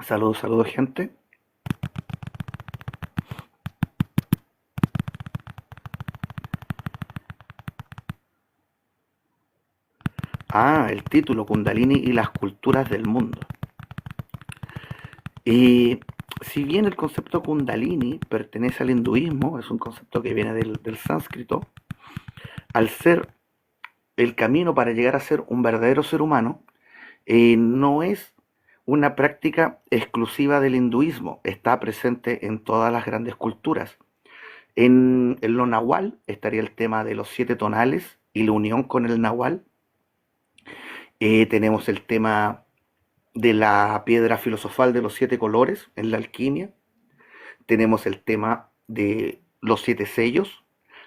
Saludos, saludos, gente. El título, Kundalini y las culturas del mundo. Y si bien el concepto Kundalini pertenece al hinduismo, es un concepto que viene del sánscrito, al ser el camino para llegar a ser un verdadero ser humano, no es una práctica exclusiva del hinduismo, está presente en todas las grandes culturas. En lo nahual estaría el tema de los 7 tonales y la unión con el nahual. Tenemos el tema de la piedra filosofal de los 7 colores en la alquimia. Tenemos el tema de los 7 sellos,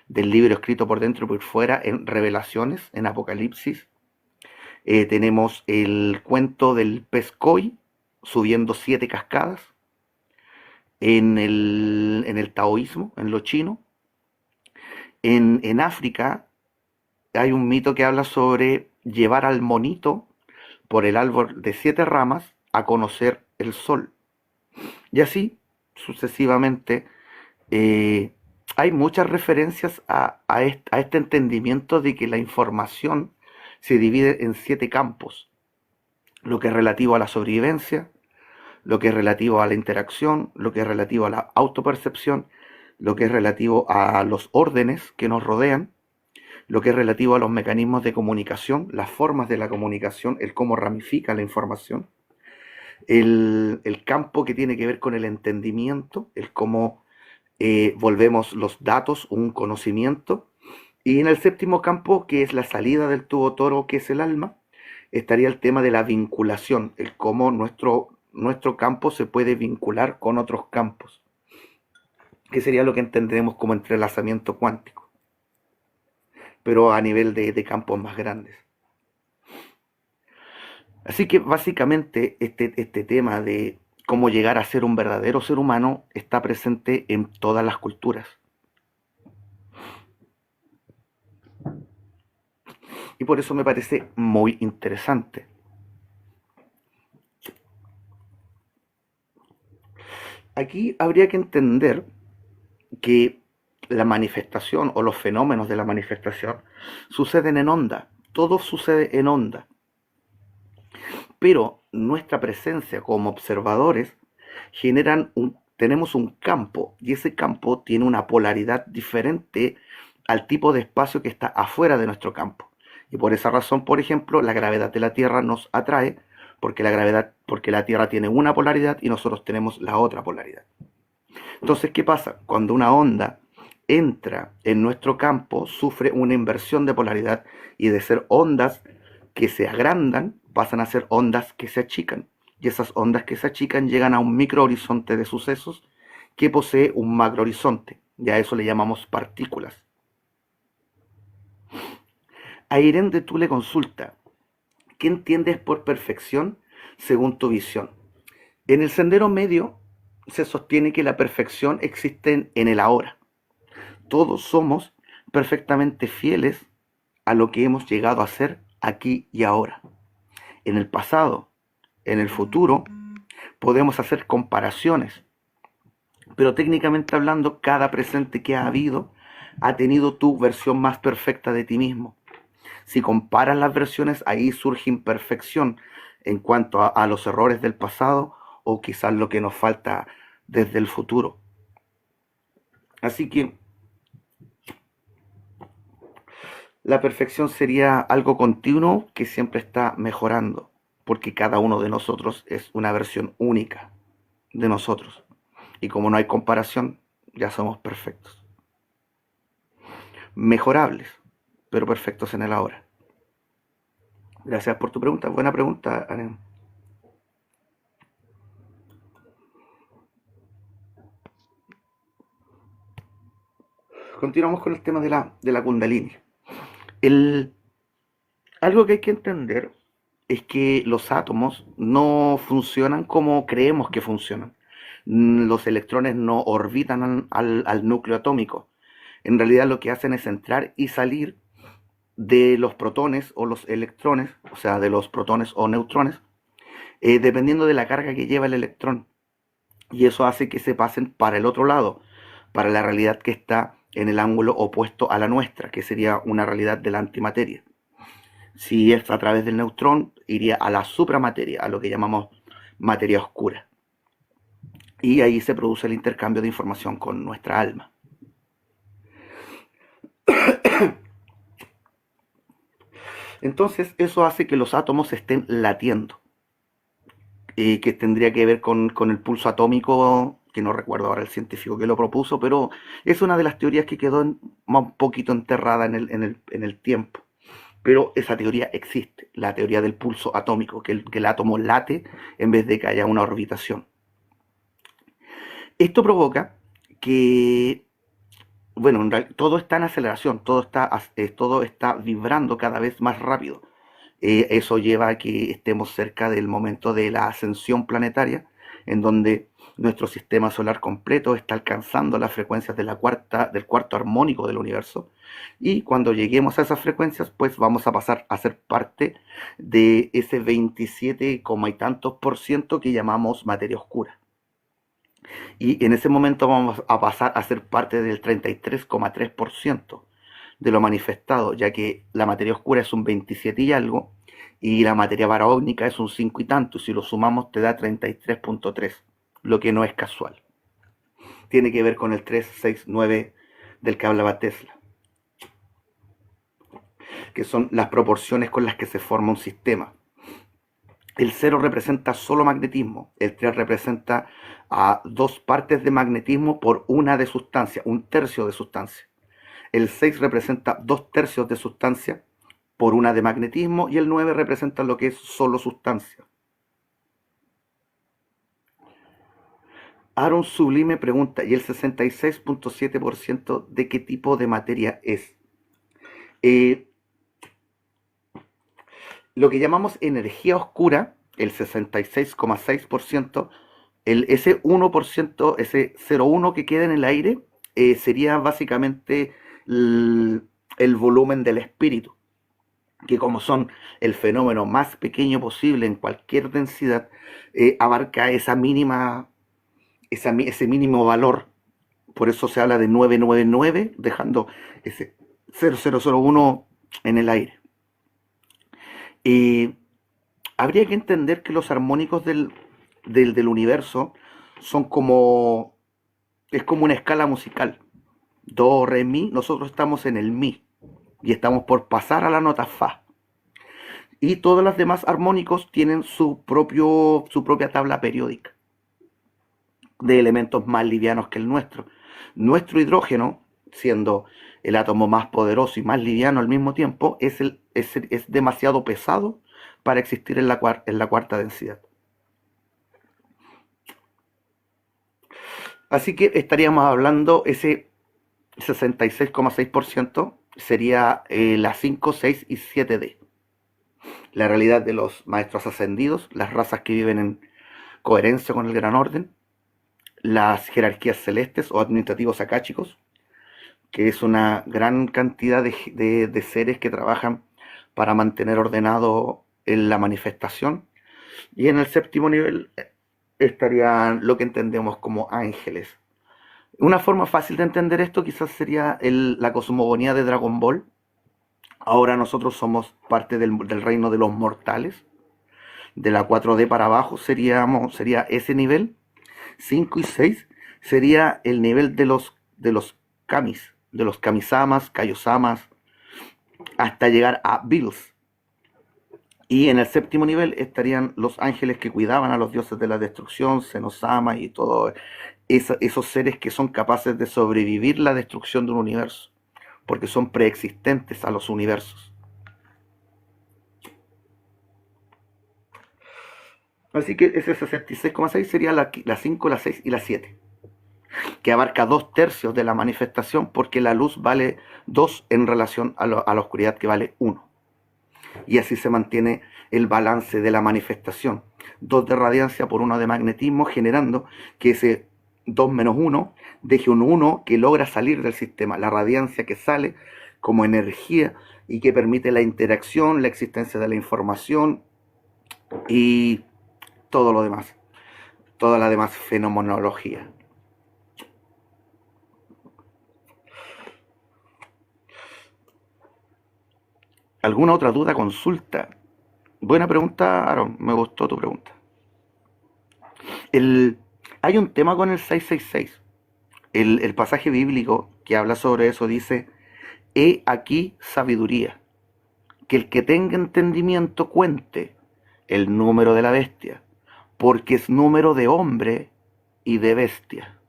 del libro escrito por dentro y por fuera en Revelaciones, en Apocalipsis. Tenemos el cuento del pez koi subiendo 7 cascadas en el taoísmo, en lo chino. En África hay un mito que habla sobre llevar al monito por el árbol de 7 ramas a conocer el sol. Y así sucesivamente. eh, Hay muchas referencias a este entendimiento de que la información se divide en 7 campos. Lo que es relativo a la sobrevivencia, lo que es relativo a la interacción, lo que es relativo a la autopercepción, lo que es relativo a los órdenes que nos rodean, lo que es relativo a los mecanismos de comunicación, las formas de la comunicación, el cómo ramifica la información, el campo que tiene que ver con el entendimiento, el cómo volvemos los datos un conocimiento. Y en el séptimo campo, que es la salida del tubo toro, que es el alma, estaría el tema de la vinculación, el cómo nuestro campo se puede vincular con otros campos, que sería lo que entendemos como entrelazamiento cuántico, pero a nivel de campos más grandes. Así que básicamente este tema de cómo llegar a ser un verdadero ser humano está presente en todas las culturas. Y por eso me parece muy interesante. Aquí habría que entender que la manifestación o los fenómenos de la manifestación suceden en onda. Todo sucede en onda. Pero nuestra presencia como observadores tenemos un campo y ese campo tiene una polaridad diferente al tipo de espacio que está afuera de nuestro campo. Y por esa razón, por ejemplo, la gravedad de la Tierra nos atrae porque la Tierra tiene una polaridad y nosotros tenemos la otra polaridad. Entonces, ¿qué pasa? Cuando una onda entra en nuestro campo, sufre una inversión de polaridad y de ser ondas que se agrandan, pasan a ser ondas que se achican. Y esas ondas que se achican llegan a un microhorizonte de sucesos que posee un macrohorizonte. Y a eso le llamamos partículas. A Irene tú le consulta, ¿qué entiendes por perfección según tu visión? En el sendero medio se sostiene que la perfección existe en el ahora. Todos somos perfectamente fieles a lo que hemos llegado a ser aquí y ahora. En el pasado, en el futuro, podemos hacer comparaciones, pero técnicamente hablando, cada presente que ha habido ha tenido tu versión más perfecta de ti mismo. Si comparas las versiones, ahí surge imperfección en cuanto a los errores del pasado o quizás lo que nos falta desde el futuro. Así que la perfección sería algo continuo que siempre está mejorando, porque cada uno de nosotros es una versión única de nosotros. Y como no hay comparación, ya somos perfectos. Mejorables, pero perfectos en el ahora. Gracias por tu pregunta. Buena pregunta, Aren. Continuamos con el tema de la Kundalini. El, Algo que hay que entender es que los átomos no funcionan como creemos que funcionan. Los electrones no orbitan al núcleo atómico. En realidad lo que hacen es entrar y salir de los protones o los electrones, o sea, de los protones o neutrones, dependiendo de la carga que lleva el electrón. Y eso hace que se pasen para el otro lado, para la realidad que está en el ángulo opuesto a la nuestra, que sería una realidad de la antimateria. Si es a través del neutrón, iría a la supramateria, a lo que llamamos materia oscura. Y ahí se produce el intercambio de información con nuestra alma. Entonces eso hace que los átomos estén latiendo, que tendría que ver con el pulso atómico, que no recuerdo ahora el científico que lo propuso, pero es una de las teorías que quedó un poquito enterrada en el tiempo. Pero esa teoría existe, la teoría del pulso atómico, que el átomo late en vez de que haya una orbitación. Esto provoca que, bueno, todo está en aceleración, todo está vibrando cada vez más rápido. Eso lleva a que estemos cerca del momento de la ascensión planetaria, en donde nuestro sistema solar completo está alcanzando las frecuencias del cuarto armónico del universo, y cuando lleguemos a esas frecuencias, pues vamos a pasar a ser parte de ese 27, y tantos por ciento que llamamos materia oscura. Y en ese momento vamos a pasar a ser parte del 33,3% de lo manifestado, ya que la materia oscura es un 27 y algo, y la materia barónica es un 5 y tanto, y si lo sumamos te da 33,3, lo que no es casual. Tiene que ver con el 369 del que hablaba Tesla, que son las proporciones con las que se forma un sistema. El 0 representa solo magnetismo, el 3 representa a 2 partes de magnetismo por una de sustancia, un tercio de sustancia. El 6 representa 2 tercios de sustancia por una de magnetismo, y el 9 representa lo que es solo sustancia. Aaron Sublime pregunta, ¿y el 66,7% de qué tipo de materia es? Lo que llamamos energía oscura, el 66,6%, ese 1%, ese 0,1 que queda en el aire, sería básicamente el volumen del espíritu, que como son el fenómeno más pequeño posible en cualquier densidad, abarca ese mínimo valor. Por eso se habla de 999, dejando ese 0001 en el aire. Habría que entender que los armónicos del universo son es como una escala musical. Do, re, mi, nosotros estamos en el mi y estamos por pasar a la nota fa. Y todos los demás armónicos tienen su propia tabla periódica de elementos más livianos que el nuestro. Nuestro hidrógeno, siendo el átomo más poderoso y más liviano al mismo tiempo, es demasiado pesado para existir en la cuarta densidad. Así que estaríamos hablando, ese 66,6% sería la 5, 6 y 7D. La realidad de los maestros ascendidos, las razas que viven en coherencia con el gran orden, las jerarquías celestes o administrativos akáshicos, que es una gran cantidad de seres que trabajan para mantener ordenado en la manifestación. Y en el séptimo nivel estarían lo que entendemos como ángeles. Una forma fácil de entender esto quizás sería la cosmogonía de Dragon Ball. Ahora nosotros somos parte del reino de los mortales. De la 4D para abajo sería ese nivel. 5 y 6 sería el nivel de los kamis, de los kamisamas, kaiosamas, hasta llegar a Bills. Y en el séptimo nivel estarían los ángeles que cuidaban a los dioses de la destrucción, Senosama y todos esos seres que son capaces de sobrevivir la destrucción de un universo, porque son preexistentes a los universos. Así que ese 66,6 sería la 5, la 6 y la 7, que abarca 2 tercios de la manifestación, porque la luz vale 2 en relación a la oscuridad, que vale 1. Y así se mantiene el balance de la manifestación. 2 de radiancia por 1 de magnetismo, generando que ese 2 menos 1 deje un 1 que logra salir del sistema. La radiancia que sale como energía y que permite la interacción, la existencia de la información y todo lo demás, toda la demás fenomenología. ¿Alguna otra duda, consulta? Buena pregunta, Aaron, me gustó tu pregunta. El, Hay un tema con el 666. El pasaje bíblico que habla sobre eso dice, he aquí sabiduría, que el que tenga entendimiento cuente el número de la bestia, porque es número de hombre y de bestia.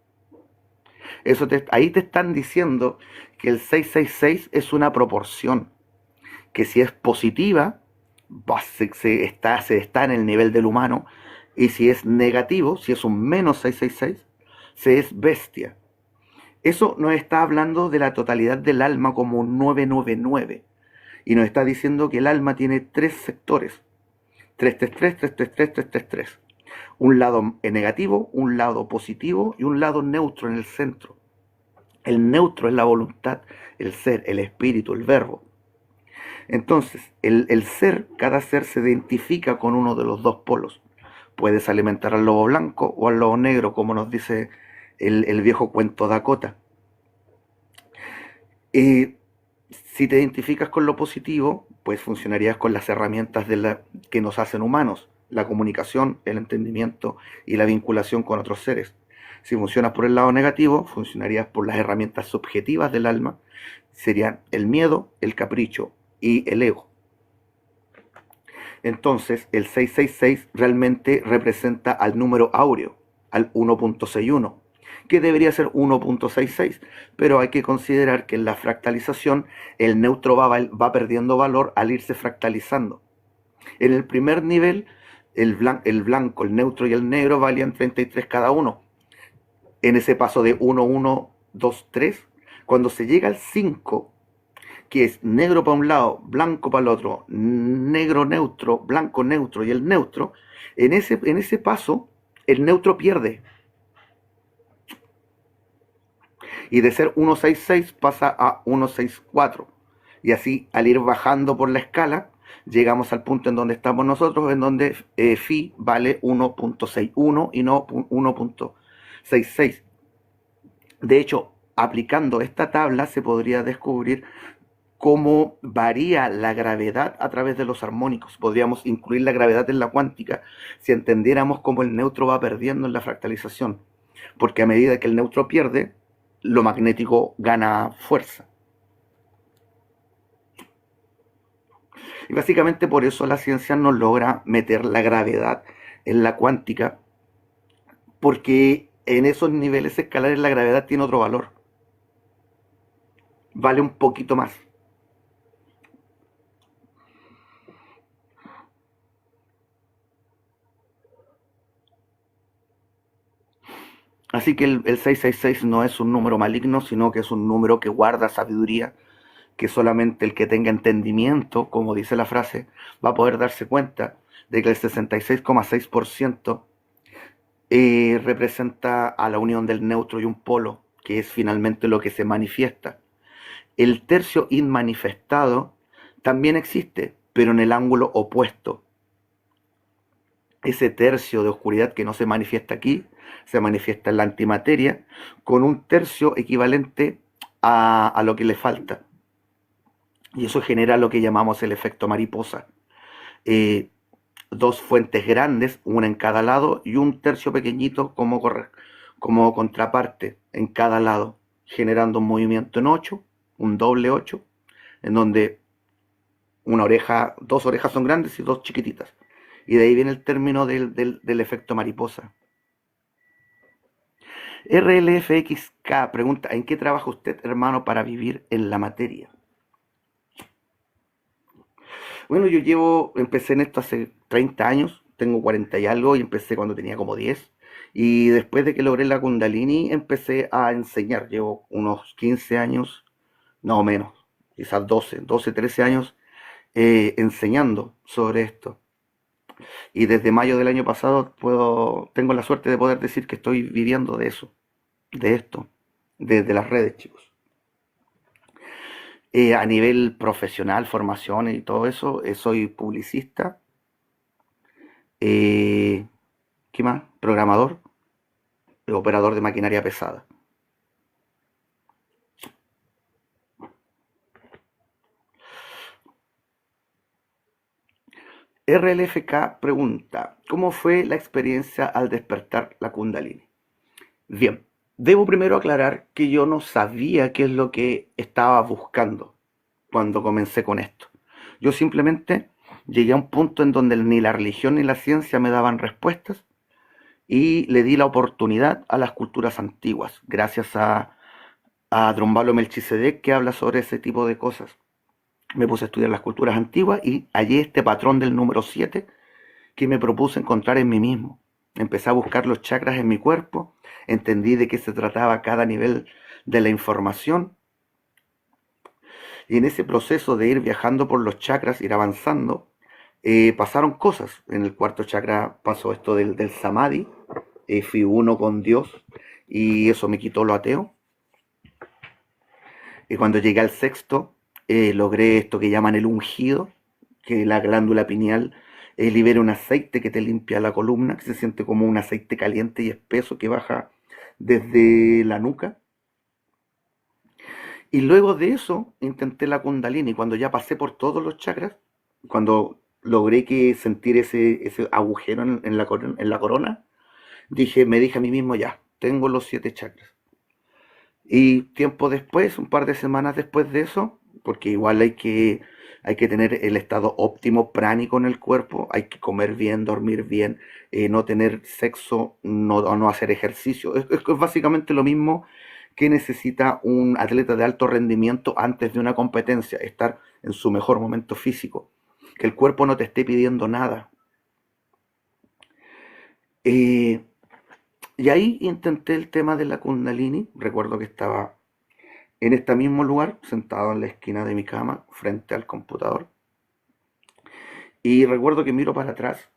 Ahí te están diciendo que el 666 es una proporción, que si es positiva, se está en el nivel del humano, y si es negativo, si es un menos 666, se es bestia. Eso nos está hablando de la totalidad del alma como un 999, y nos está diciendo que el alma tiene tres sectores: 333, 333, 333. Un lado negativo, un lado positivo y un lado neutro en el centro. El neutro es la voluntad, el ser, el espíritu, el verbo. Entonces, el ser, cada ser se identifica con uno de los dos polos. Puedes alimentar al lobo blanco o al lobo negro, como nos dice el viejo cuento Dakota. Si te identificas con lo positivo, pues funcionarías con las herramientas que nos hacen humanos: la comunicación, el entendimiento y la vinculación con otros seres. Si funcionas por el lado negativo, funcionarías por las herramientas subjetivas del alma, serían el miedo, el capricho y el ego. Entonces, el 666 realmente representa al número áureo, al 1.61, que debería ser 1.66, pero hay que considerar que en la fractalización el neutro va perdiendo valor al irse fractalizando. En el primer nivel, el blanco, el neutro y el negro valían 33 cada uno. En ese paso de 1, 1, 2, 3, cuando se llega al 5, que es negro para un lado, blanco para el otro, negro neutro, blanco neutro y el neutro, en ese paso el neutro pierde. Y de ser 166 pasa a 164. Y así, al ir bajando por la escala, llegamos al punto en donde estamos nosotros, en donde phi vale 1.61 y no 1.66. De hecho, aplicando esta tabla se podría descubrir cómo varía la gravedad a través de los armónicos. Podríamos incluir la gravedad en la cuántica si entendiéramos cómo el neutro va perdiendo en la fractalización. Porque a medida que el neutro pierde, lo magnético gana fuerza. Y básicamente por eso la ciencia no logra meter la gravedad en la cuántica, porque en esos niveles escalares la gravedad tiene otro valor. Vale un poquito más. Así que el 666 no es un número maligno, sino que es un número que guarda sabiduría, que solamente el que tenga entendimiento, como dice la frase, va a poder darse cuenta de que el 66,6% representa a la unión del neutro y un polo, que es finalmente lo que se manifiesta. El tercio inmanifestado también existe, pero en el ángulo opuesto. Ese tercio de oscuridad que no se manifiesta aquí, se manifiesta en la antimateria, con un tercio equivalente a lo que le falta. Y eso genera lo que llamamos el efecto mariposa. Eh, Dos fuentes grandes, una en cada lado, y un tercio pequeñito como contraparte en cada lado, generando un movimiento en 8, un doble 8, en donde dos orejas son grandes y dos chiquititas. Y de ahí viene el término del efecto mariposa. RLFXK pregunta: ¿en qué trabaja usted, hermano, para vivir en la materia? Bueno, empecé en esto hace 30 años, tengo 40 y algo, y empecé cuando tenía como 10. Y después de que logré la Kundalini, empecé a enseñar. Llevo unos 15 años, no menos, quizás 12, 13 años enseñando sobre esto. Y desde mayo del año pasado tengo la suerte de poder decir que estoy viviendo de eso, de esto, desde las redes, chicos. A nivel profesional, formación y todo eso, soy publicista, ¿Qué más? Programador, operador de maquinaria pesada. RLFK pregunta, ¿cómo fue la experiencia al despertar la Kundalini? Bien, debo primero aclarar que yo no sabía qué es lo que estaba buscando cuando comencé con esto. Yo simplemente llegué a un punto en donde ni la religión ni la ciencia me daban respuestas y le di la oportunidad a las culturas antiguas, gracias a Drombalo Melchizedek, que habla sobre ese tipo de cosas. Me puse a estudiar las culturas antiguas y hallé este patrón del número 7 que me propuse encontrar en mí mismo. Empecé a buscar los chakras en mi cuerpo, entendí de qué se trataba cada nivel de la información y en ese proceso de ir viajando por los chakras, ir avanzando, pasaron cosas. En el cuarto chakra pasó esto del samadhi, fui uno con Dios y eso me quitó lo ateo. Y cuando llegué al sexto, logré esto que llaman el ungido, que la glándula pineal libera un aceite que te limpia la columna, que se siente como un aceite caliente y espeso que baja desde la nuca. Y luego de eso intenté la Kundalini. Cuando ya pasé por todos los chakras, cuando logré que sentir ese agujero en la corona, me dije a mí mismo, ya, tengo los 7 chakras. Y tiempo después, un par de semanas después de eso, porque igual hay que tener el estado óptimo pránico en el cuerpo, hay que comer bien, dormir bien, no tener sexo, no hacer ejercicio. Es básicamente lo mismo que necesita un atleta de alto rendimiento antes de una competencia, estar en su mejor momento físico, que el cuerpo no te esté pidiendo nada. Eh, y ahí intenté el tema de la Kundalini, recuerdo que estaba en este mismo lugar, sentado en la esquina de mi cama, frente al computador. Y recuerdo que miro para atrás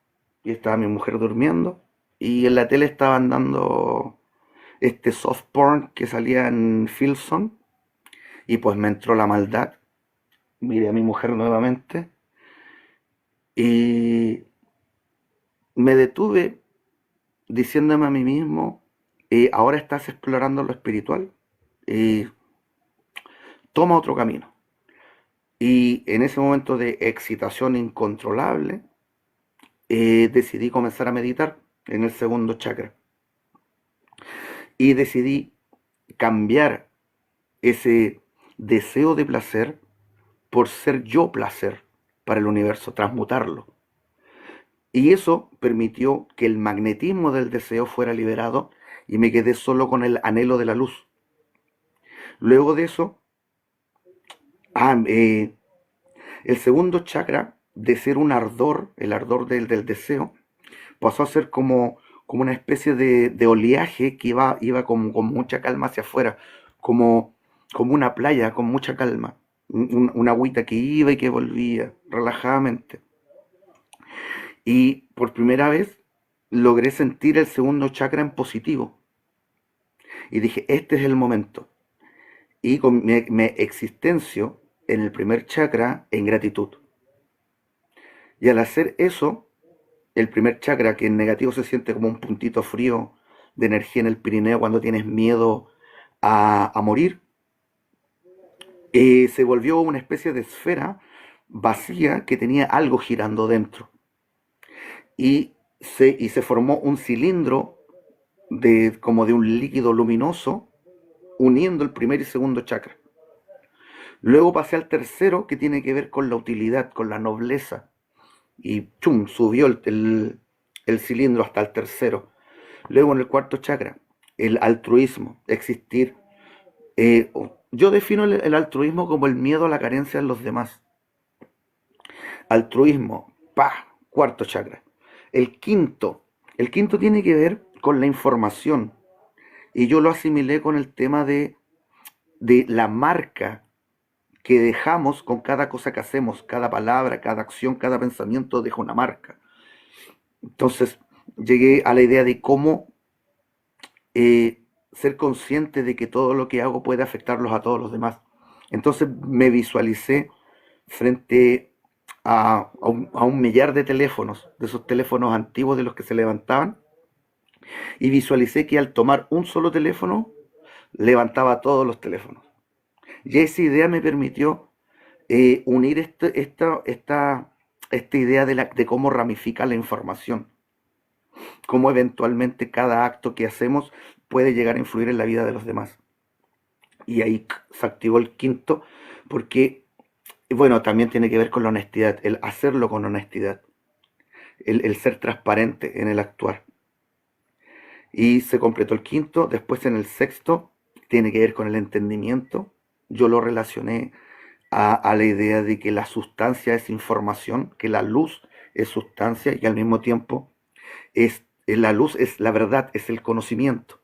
y estaba mi mujer durmiendo. Y en la tele estaban dando este soft porn que salía en Filson. Y pues me entró la maldad. Miré a mi mujer nuevamente. Y me detuve diciéndome a mí mismo, ahora estás explorando lo espiritual. Y toma otro camino. Y en ese momento de excitación incontrolable, decidí comenzar a meditar en el segundo chakra. Y decidí cambiar ese deseo de placer por ser yo placer para el universo, transmutarlo. Y eso permitió que el magnetismo del deseo fuera liberado y me quedé solo con el anhelo de la luz. Luego de eso, ah, eh, el segundo chakra, de ser un ardor, el ardor del deseo, pasó a ser como una especie de oleaje que iba con mucha calma hacia afuera, como, como una playa con mucha calma, una agüita que iba y que volvía relajadamente. Y por primera vez logré sentir el segundo chakra en positivo. Y dije, este es el momento. Y me existencio en el primer chakra en gratitud. Y al hacer eso, el primer chakra, que en negativo se siente como un puntito frío de energía en el Pirineo cuando tienes miedo a morir, se volvió una especie de esfera vacía que tenía algo girando dentro. Y se formó un cilindro como de un líquido luminoso uniendo el primer y segundo chakra. Luego pasé al tercero, que tiene que ver con la utilidad, con la nobleza. Y chum, subió el cilindro hasta el tercero. Luego en el cuarto chakra, el altruismo, existir. Yo defino el altruismo como el miedo a la carencia en los demás. Altruismo, pa, cuarto chakra. El quinto, el quinto tiene que ver con la información. Y yo lo asimilé con el tema de la marca que dejamos con cada cosa que hacemos, cada palabra, cada acción, cada pensamiento deja una marca. Entonces llegué a la idea de cómo ser consciente de que todo lo que hago puede afectarlos a todos los demás. Entonces me visualicé frente a un millar de teléfonos, de esos teléfonos antiguos de los que se levantaban, Y visualicé que al tomar un solo teléfono, levantaba todos los teléfonos. Y esa idea me permitió unir esta idea de cómo ramifica la información, cómo eventualmente cada acto que hacemos puede llegar a influir en la vida de los demás. Y ahí se activó el quinto, porque, bueno, también tiene que ver con la honestidad, el hacerlo con honestidad, el ser transparente en el actuar. Y se completó el quinto, después en el sexto tiene que ver con el entendimiento. Yo lo relacioné a la idea de que la sustancia es información, que la luz es sustancia y al mismo tiempo la luz es la verdad, es el conocimiento.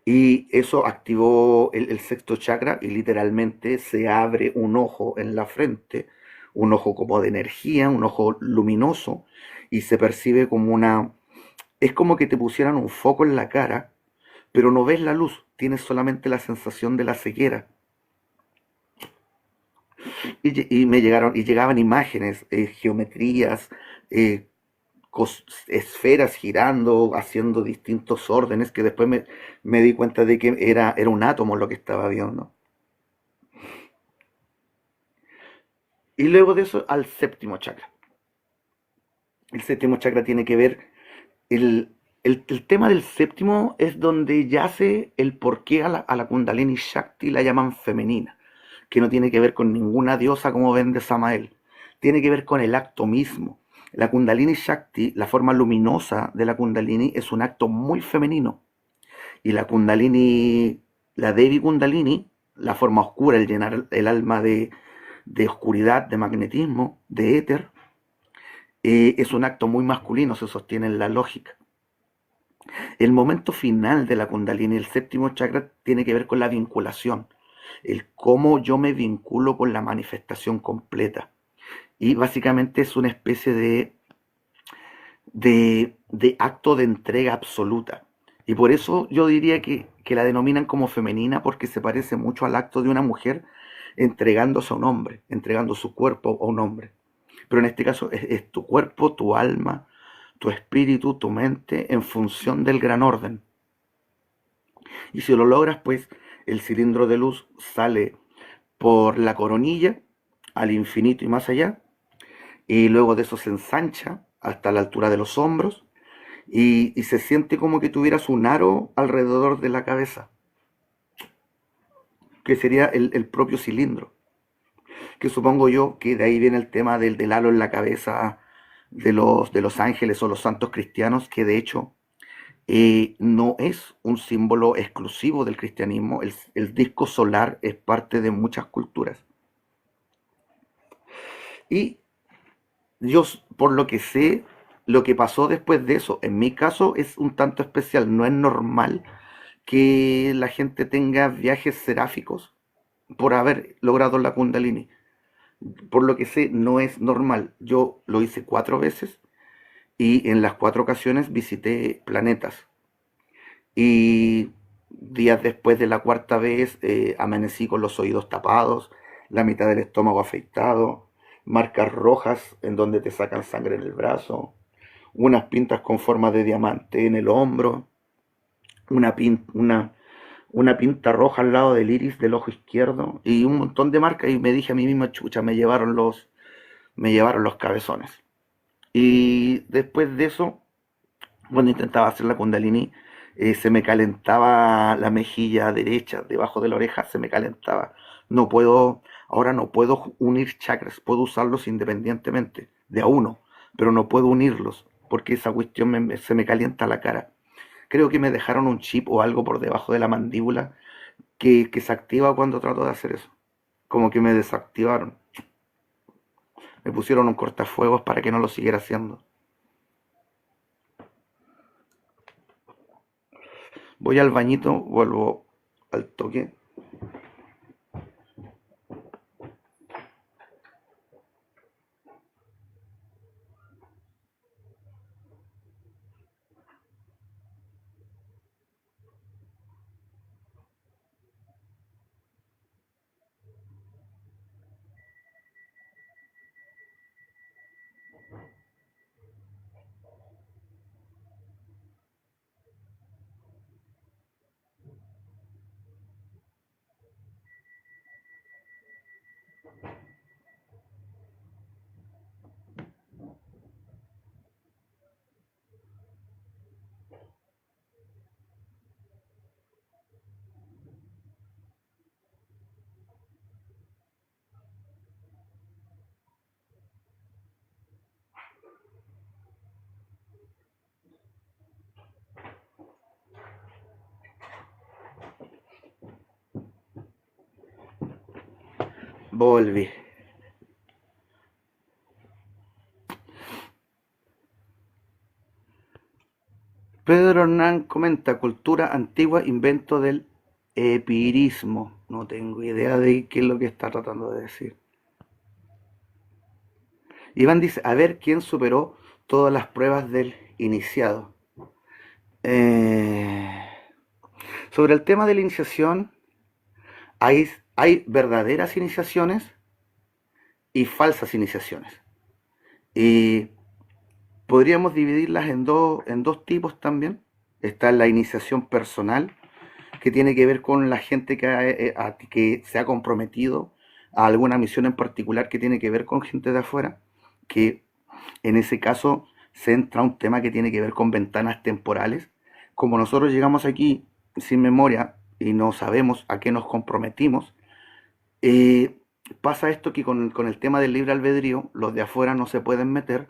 Y eso activó el sexto chakra y literalmente se abre un ojo en la frente, un ojo como de energía, un ojo luminoso, y se percibe como una... Es como que te pusieran un foco en la cara, pero no ves la luz, tienes solamente la sensación de la ceguera. Y me llegaron, y llegaban imágenes, geometrías, eh, esferas girando, haciendo distintos órdenes, que después me di cuenta de que era un átomo lo que estaba viendo. Y luego de eso al séptimo chakra. El séptimo chakra tiene que ver, el tema del séptimo es donde yace el por qué a la Kundalini Shakti la llaman femenina, que no tiene que ver con ninguna diosa como vende Samael, tiene que ver con el acto mismo. La Kundalini Shakti, la forma luminosa de la Kundalini, es un acto muy femenino. Y la Kundalini, la Devi Kundalini, la forma oscura, el llenar el alma de oscuridad, de magnetismo, de éter, es un acto muy masculino, se sostiene en la lógica. El momento final de la Kundalini, el séptimo chakra, tiene que ver con la vinculación, el cómo yo me vinculo con la manifestación completa. Y básicamente es una especie de acto de entrega absoluta. Y por eso yo diría que la denominan como femenina, porque se parece mucho al acto de una mujer entregándose a un hombre, entregando su cuerpo a un hombre. Pero en este caso es tu cuerpo, tu alma, tu espíritu, tu mente, en función del gran orden. Y si lo logras, pues el cilindro de luz sale por la coronilla al infinito y más allá, y luego de eso se ensancha hasta la altura de los hombros, y se siente como que tuvieras un aro alrededor de la cabeza, que sería el propio cilindro, que supongo yo que de ahí viene el tema del halo en la cabeza de los ángeles o los santos cristianos, que de hecho no es un símbolo exclusivo del cristianismo. El disco solar es parte de muchas culturas. Y yo, por lo que sé, lo que pasó después de eso, en mi caso es un tanto especial. No es normal que la gente tenga viajes seráficos por haber logrado la Kundalini. Por lo que sé, no es normal. Yo lo hice 4 veces y en las 4 ocasiones visité planetas. Y días después de la cuarta vez amanecí con los oídos tapados, la mitad del estómago afeitado, marcas rojas en donde te sacan sangre en el brazo, unas pintas con forma de diamante en el hombro, una, pin, una pinta roja al lado del iris del ojo izquierdo y un montón de marcas, y me dije a mí misma, chucha, me llevaron los cabezones. Y después de eso, cuando intentaba hacer la kundalini, se me calentaba la mejilla derecha, debajo de la oreja se me calentaba. Ahora no puedo unir chakras, puedo usarlos independientemente, de a uno, pero no puedo unirlos, porque esa cuestión se me calienta la cara. Creo que me dejaron un chip o algo por debajo de la mandíbula que se activa cuando trato de hacer eso. Como que me desactivaron. Me pusieron un cortafuegos para que no lo siguiera haciendo. Voy al bañito, vuelvo al toque. Volví. Pedro Hernán comenta, cultura antigua, invento del epirismo. No tengo idea de qué es lo que está tratando de decir. Iván dice, a ver quién superó todas las pruebas del iniciado. Eh, Sobre el tema de la iniciación, hay verdaderas iniciaciones y falsas iniciaciones. Y podríamos dividirlas en dos tipos también. Está la iniciación personal, que tiene que ver con la gente que se ha comprometido a alguna misión en particular que tiene que ver con gente de afuera, que en ese caso se entra un tema que tiene que ver con ventanas temporales. Como nosotros llegamos aquí sin memoria y no sabemos a qué nos comprometimos, eh, pasa esto que con el tema del libre albedrío, los de afuera no se pueden meter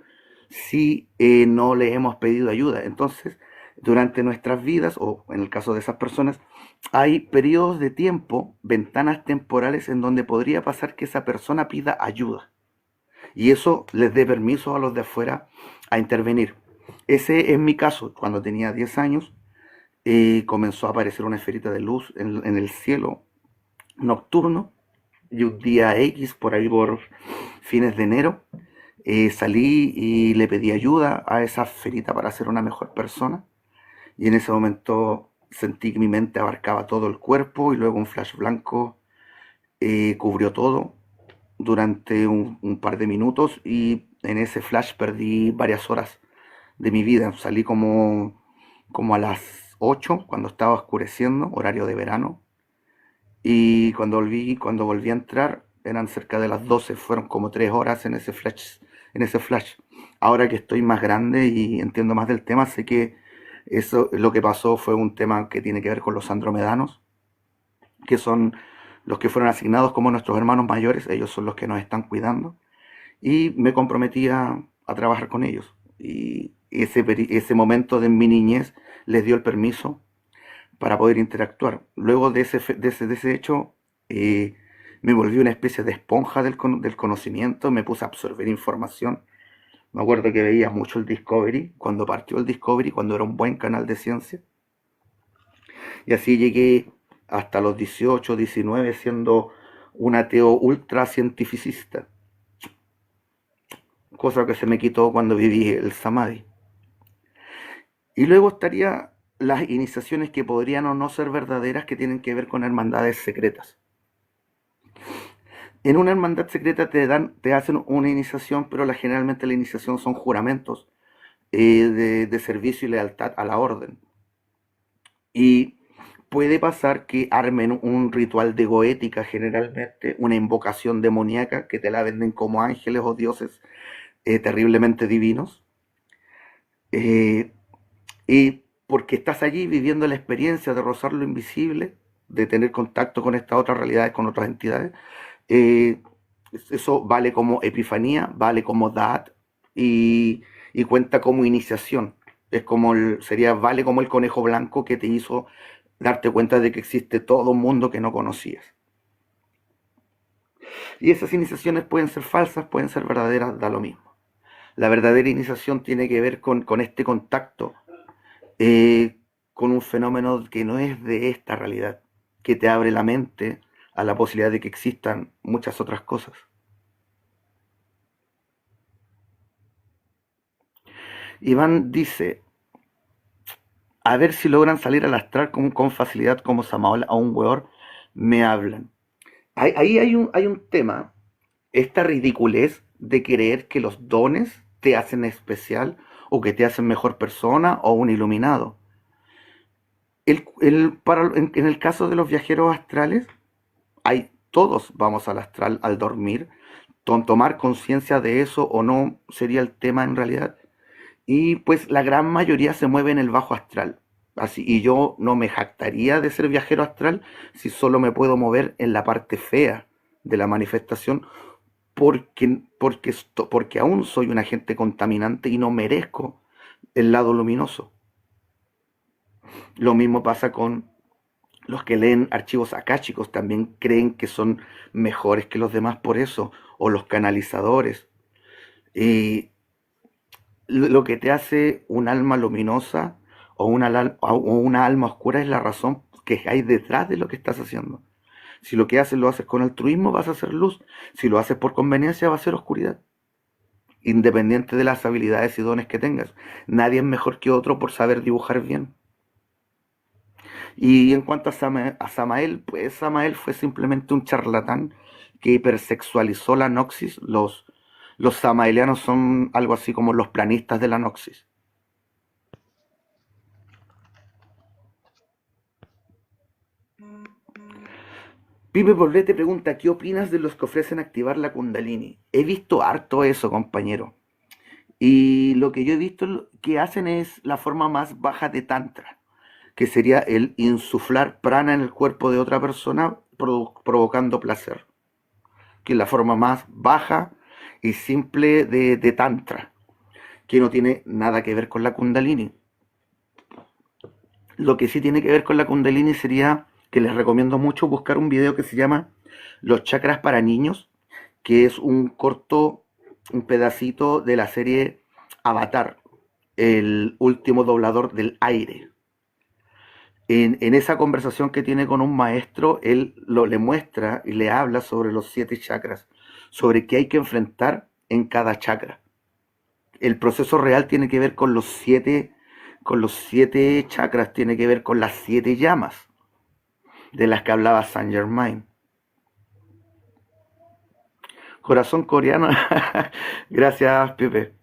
si no les hemos pedido ayuda. Entonces, durante nuestras vidas, o en el caso de esas personas, hay periodos de tiempo, ventanas temporales en donde podría pasar que esa persona pida ayuda. Y eso les dé permiso a los de afuera a intervenir. Ese es mi caso. Cuando tenía 10 años, comenzó a aparecer una esferita de luz en el cielo nocturno. Y un día X, por ahí por fines de enero, salí y le pedí ayuda a esa esferita para ser una mejor persona. Y en ese momento sentí que mi mente abarcaba todo el cuerpo y luego un flash blanco cubrió todo durante un par de minutos y en ese flash perdí varias horas de mi vida. Salí como a las 8 cuando estaba oscureciendo, horario de verano, y cuando volví a entrar eran cerca de las 12. Fueron como 3 horas en ese flash, en ese flash. Ahora que estoy más grande y entiendo más del tema, sé que eso lo que pasó fue un tema que tiene que ver con los andromedanos, que son los que fueron asignados como nuestros hermanos mayores. Ellos son los que nos están cuidando y me comprometí a trabajar con ellos. Y ese momento de mi niñez les dio el permiso para poder interactuar. Luego de ese hecho, eh, me volví una especie de esponja del conocimiento, me puse a absorber información. Me acuerdo que veía mucho el Discovery, cuando partió el Discovery, cuando era un buen canal de ciencia. Y así llegué hasta los 18, 19, siendo un ateo ultra cientificista, cosa que se me quitó cuando viví el Samadhi. Y luego estaría las iniciaciones que podrían o no ser verdaderas, que tienen que ver con hermandades secretas. En una hermandad secreta te hacen una iniciación, pero generalmente la iniciación son juramentos de servicio y lealtad a la orden. Y puede pasar que armen un ritual de goética, generalmente una invocación demoníaca, que te la venden como ángeles o dioses terriblemente divinos. Eh, y porque estás allí viviendo la experiencia de rozar lo invisible, de tener contacto con estas otras realidades, con otras entidades, eh, eso vale como epifanía, vale como da'at y cuenta como iniciación. Es como vale como el conejo blanco que te hizo darte cuenta de que existe todo un mundo que no conocías. Y esas iniciaciones pueden ser falsas, pueden ser verdaderas, da lo mismo. La verdadera iniciación tiene que ver con este contacto, eh, con un fenómeno que no es de esta realidad, que te abre la mente a la posibilidad de que existan muchas otras cosas. Iván dice, a ver si logran salir al astral con facilidad como Samael a un weor, me hablan. Ahí hay un tema, esta ridiculez de creer que los dones te hacen especial o que te hacen mejor persona o un iluminado. En el caso de los viajeros astrales, todos vamos al astral al dormir. Tomar conciencia de eso o no sería el tema en realidad. Y pues la gran mayoría se mueve en el bajo astral. Así, y yo no me jactaría de ser viajero astral si solo me puedo mover en la parte fea de la manifestación, porque aún soy un agente contaminante y no merezco el lado luminoso. Lo mismo pasa con Los que leen archivos akáshicos también creen que son mejores que los demás por eso, o los canalizadores. Y lo que te hace un alma luminosa o una alma oscura es la razón que hay detrás de lo que estás haciendo. Si lo que haces lo haces con altruismo, vas a hacer luz. Si lo haces por conveniencia, va a ser oscuridad. Independiente de las habilidades y dones que tengas. Nadie es mejor que otro por saber dibujar bien. Y en cuanto a Samael, pues Samael fue simplemente un charlatán que hipersexualizó la Noxis. Los samaelianos son algo así como los planistas de la Noxis. Pipe Poblete pregunta, ¿qué opinas de los que ofrecen activar la Kundalini? He visto harto eso, compañero. Y lo que yo he visto que hacen es la forma más baja de Tantra, que sería el insuflar prana en el cuerpo de otra persona provocando placer, que es la forma más baja y simple de Tantra, que no tiene nada que ver con la Kundalini. Lo que sí tiene que ver con la Kundalini sería que les recomiendo mucho buscar un video que se llama Los chakras para niños, que es un corto, un pedacito de la serie Avatar, el último doblador del aire. En esa conversación que tiene con un maestro, él le muestra y le habla sobre los 7 chakras, sobre qué hay que enfrentar en cada chakra. El proceso real tiene que ver con los siete chakras, tiene que ver con las 7 llamas de las que hablaba Saint Germain. Corazón coreano, gracias Pepe.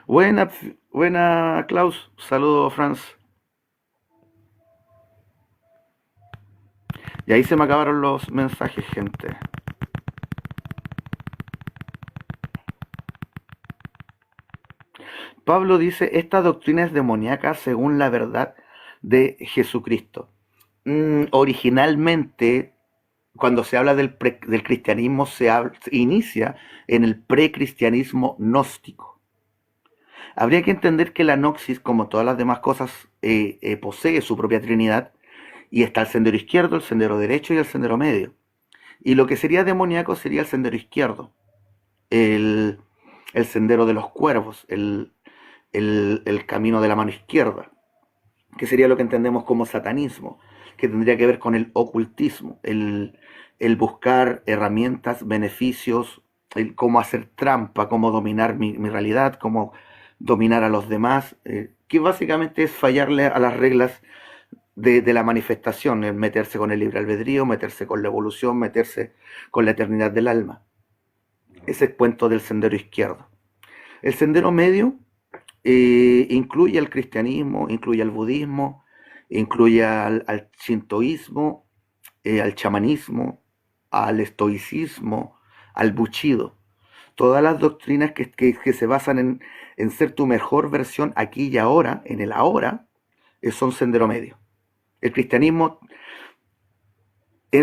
Buena, buena Klaus, saludo Franz. Y ahí se me acabaron los mensajes, gente. Pablo dice, esta doctrina es demoníaca según la verdad de Jesucristo. Originalmente, cuando se habla del cristianismo, se inicia en el precristianismo gnóstico. Habría que entender que la Gnosis, como todas las demás cosas, posee su propia trinidad, y está el sendero izquierdo, el sendero derecho y el sendero medio. Y lo que sería demoníaco sería el sendero izquierdo, el, el sendero de los cuervos, el camino de la mano izquierda, que sería lo que entendemos como satanismo, que tendría que ver con el ocultismo, el buscar herramientas, beneficios, el cómo hacer trampa, cómo dominar mi realidad, cómo dominar a los demás, que básicamente es fallarle a las reglas de la manifestación, el meterse con el libre albedrío, meterse con la evolución, meterse con la eternidad del alma. Ese es el cuento del sendero izquierdo. El sendero medio incluye al cristianismo, incluye al budismo, incluye al shintoísmo, al chamanismo, al estoicismo, al buchido. Todas las doctrinas que se basan en ser tu mejor versión aquí y ahora, en el ahora, son sendero medio. El cristianismo,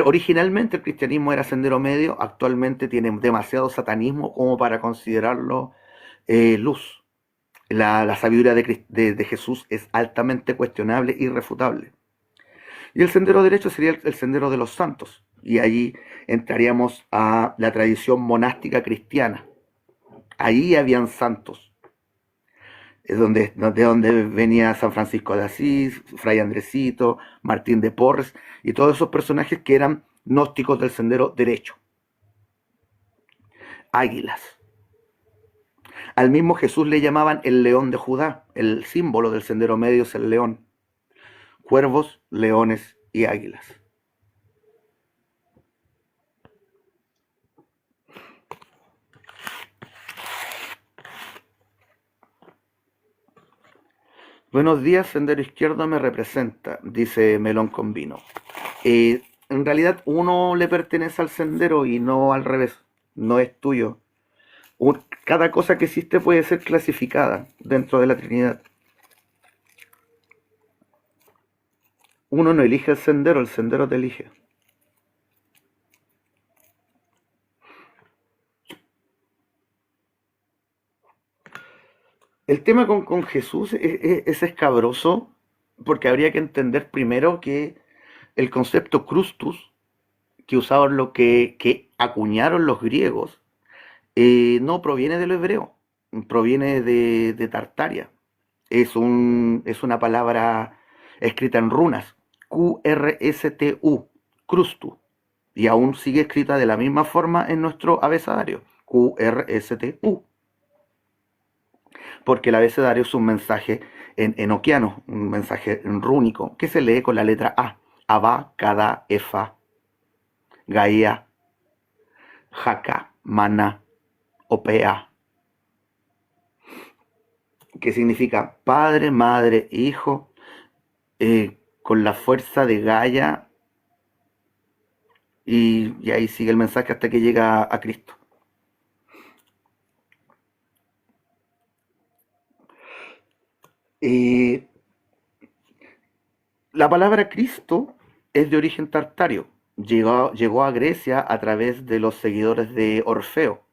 originalmente el cristianismo era sendero medio, actualmente tiene demasiado satanismo como para considerarlo luz. La sabiduría de Jesús es altamente cuestionable e irrefutable. Y el sendero derecho sería el sendero de los santos. Y allí entraríamos a la tradición monástica cristiana. Allí habían santos. Es de donde venía San Francisco de Asís, Fray Andresito, Martín de Porres y todos esos personajes que eran gnósticos del sendero derecho. Águilas. Al mismo Jesús le llamaban el león de Judá. El símbolo del sendero medio es el león. Cuervos, leones y águilas. Buenos días, sendero izquierdo me representa, dice Melón con vino. En realidad uno le pertenece al sendero y no al revés, no es tuyo. Cada cosa que existe puede ser clasificada dentro de la Trinidad. Uno no elige el sendero te elige. El tema con Jesús es escabroso porque habría que entender primero que el concepto crustus, que usaban que acuñaron los griegos, no proviene del hebreo, proviene de Tartaria. Es una palabra escrita en runas, Q-R-S-T-U, crustu, y aún sigue escrita de la misma forma en nuestro abecedario, Q-R-S-T-U, porque el abecedario es un mensaje en enoquiano, un mensaje en rúnico, que se lee con la letra A, Abba, Kada, Efa, Gaia, Jaka, Mana, Opea, que significa padre, madre, hijo, con la fuerza de Gaia, y ahí sigue el mensaje hasta que llega a Cristo. Eh, la palabra Cristo es de origen tartario. Llegó a Grecia a través de los seguidores de Orfeo.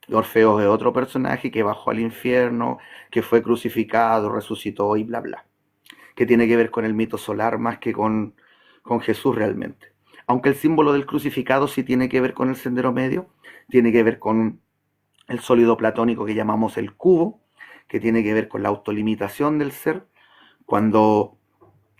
Orfeo es otro personaje que bajó al infierno, que fue crucificado, resucitó y bla bla. Que tiene que ver con el mito solar más que con Jesús realmente. Aunque el símbolo del crucificado sí tiene que ver con el sendero medio, tiene que ver con el sólido platónico que llamamos el cubo, que tiene que ver con la autolimitación del ser. Cuando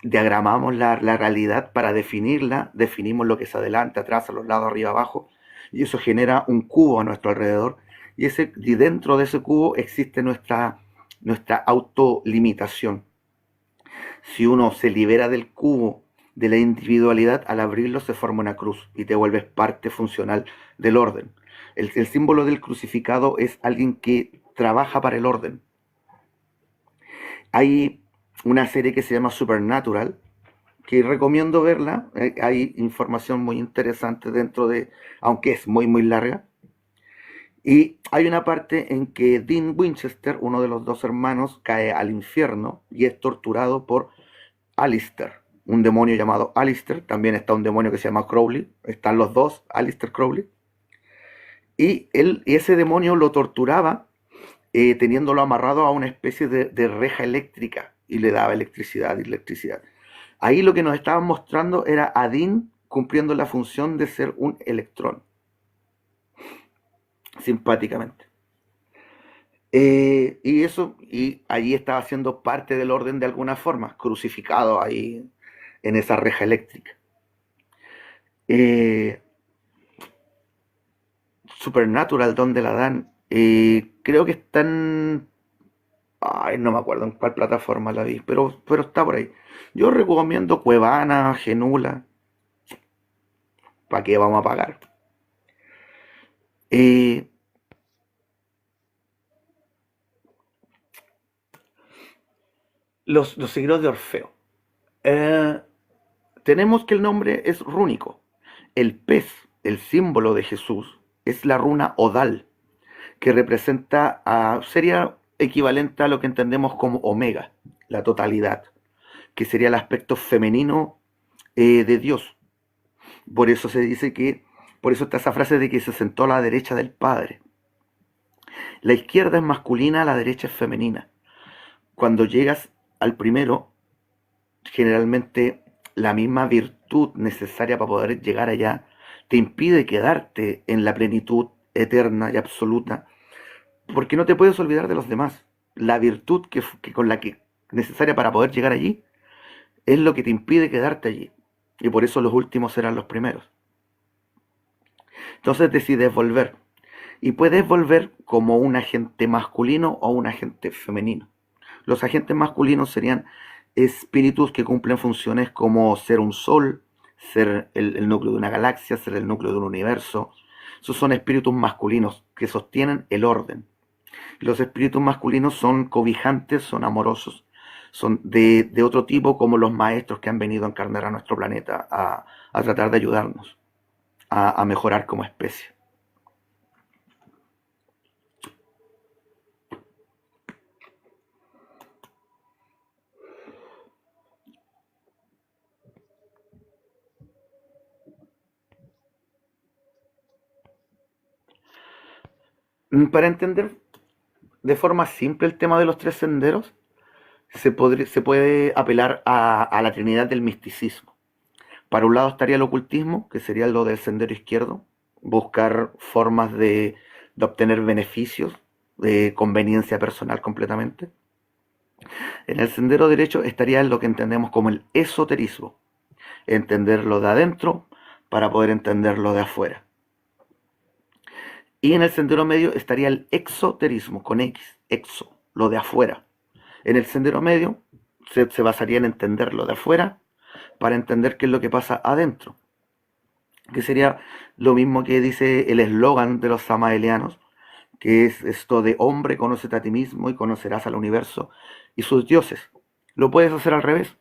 diagramamos la realidad para definirla, definimos lo que es adelante, atrás, a los lados, arriba, abajo, y eso genera un cubo a nuestro alrededor, y dentro de ese cubo existe nuestra autolimitación. Si uno se libera del cubo de la individualidad, al abrirlo se forma una cruz y te vuelves parte funcional del orden. El símbolo del crucificado es alguien que trabaja para el orden. Hay una serie que se llama Supernatural, que recomiendo verla. Hay información muy interesante dentro de, aunque es muy, muy larga. Y hay una parte en que Dean Winchester, uno de los dos hermanos, cae al infierno y es torturado por Alistair, un demonio llamado Alistair. También está un demonio que se llama Crowley. Están los dos, Alistair, Crowley. Y ese demonio lo torturaba teniéndolo amarrado a una especie de reja eléctrica y le daba electricidad y electricidad. Ahí lo que nos estaban mostrando era a Dean cumpliendo la función de ser un electrón, simpáticamente. Y allí estaba siendo parte del orden de alguna forma, crucificado ahí en esa reja eléctrica. Eh, Supernatural, ¿dónde la dan? Creo que están. Ay, no me acuerdo en cuál plataforma la vi, pero está por ahí. Yo recomiendo Cuevana, Genula. ¿Para qué vamos a pagar? Eh, los seguidores de Orfeo. Eh, Tenemos que el nombre es rúnico. El pez, el símbolo de Jesús, es la runa Odal, que sería equivalente a lo que entendemos como Omega, la totalidad, que sería el aspecto femenino de Dios. Por eso se dice por eso está esa frase de que se sentó a la derecha del Padre. La izquierda es masculina, la derecha es femenina. Cuando llegas al primero, generalmente la misma virtud necesaria para poder llegar allá te impide quedarte en la plenitud eterna y absoluta, porque no te puedes olvidar de los demás. La virtud con la que necesaria para poder llegar allí es lo que te impide quedarte allí. Y por eso los últimos serán los primeros. Entonces decides volver. Y puedes volver como un agente masculino o un agente femenino. Los agentes masculinos serían espíritus que cumplen funciones como ser un sol, ser el núcleo de una galaxia, ser el núcleo de un universo. Esos son espíritus masculinos que sostienen el orden. Los espíritus masculinos son cobijantes, son amorosos, son de otro tipo, como los maestros que han venido a encarnar a nuestro planeta a tratar de ayudarnos a mejorar como especie. Para entender de forma simple el tema de los tres senderos, se puede apelar a la trinidad del misticismo. Para un lado estaría el ocultismo, que sería lo del sendero izquierdo, buscar formas de obtener beneficios, de conveniencia personal completamente. En el sendero derecho estaría lo que entendemos como el esoterismo, entender lo de adentro para poder entender lo de afuera. Y en el sendero medio estaría el exoterismo, con X, exo, lo de afuera. En el sendero medio se basaría en entender lo de afuera para entender qué es lo que pasa adentro, que sería lo mismo que dice el eslogan de los samaelianos, que es esto de hombre, conócete a ti mismo y conocerás al universo y sus dioses. Lo puedes hacer al revés,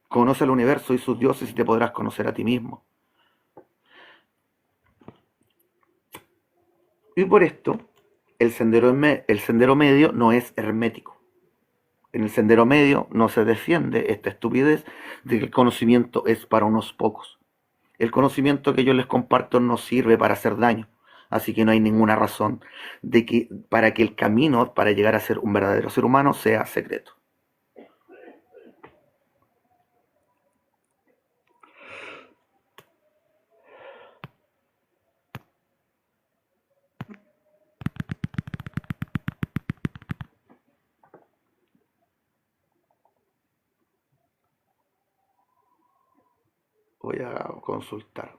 conoce al universo y sus dioses y te podrás conocer a ti mismo. Y por esto, el sendero medio no es hermético. En el sendero medio no se defiende esta estupidez de que el conocimiento es para unos pocos. El conocimiento que yo les comparto no sirve para hacer daño, así que no hay ninguna razón para que el camino para llegar a ser un verdadero ser humano sea secreto. Voy a consultar.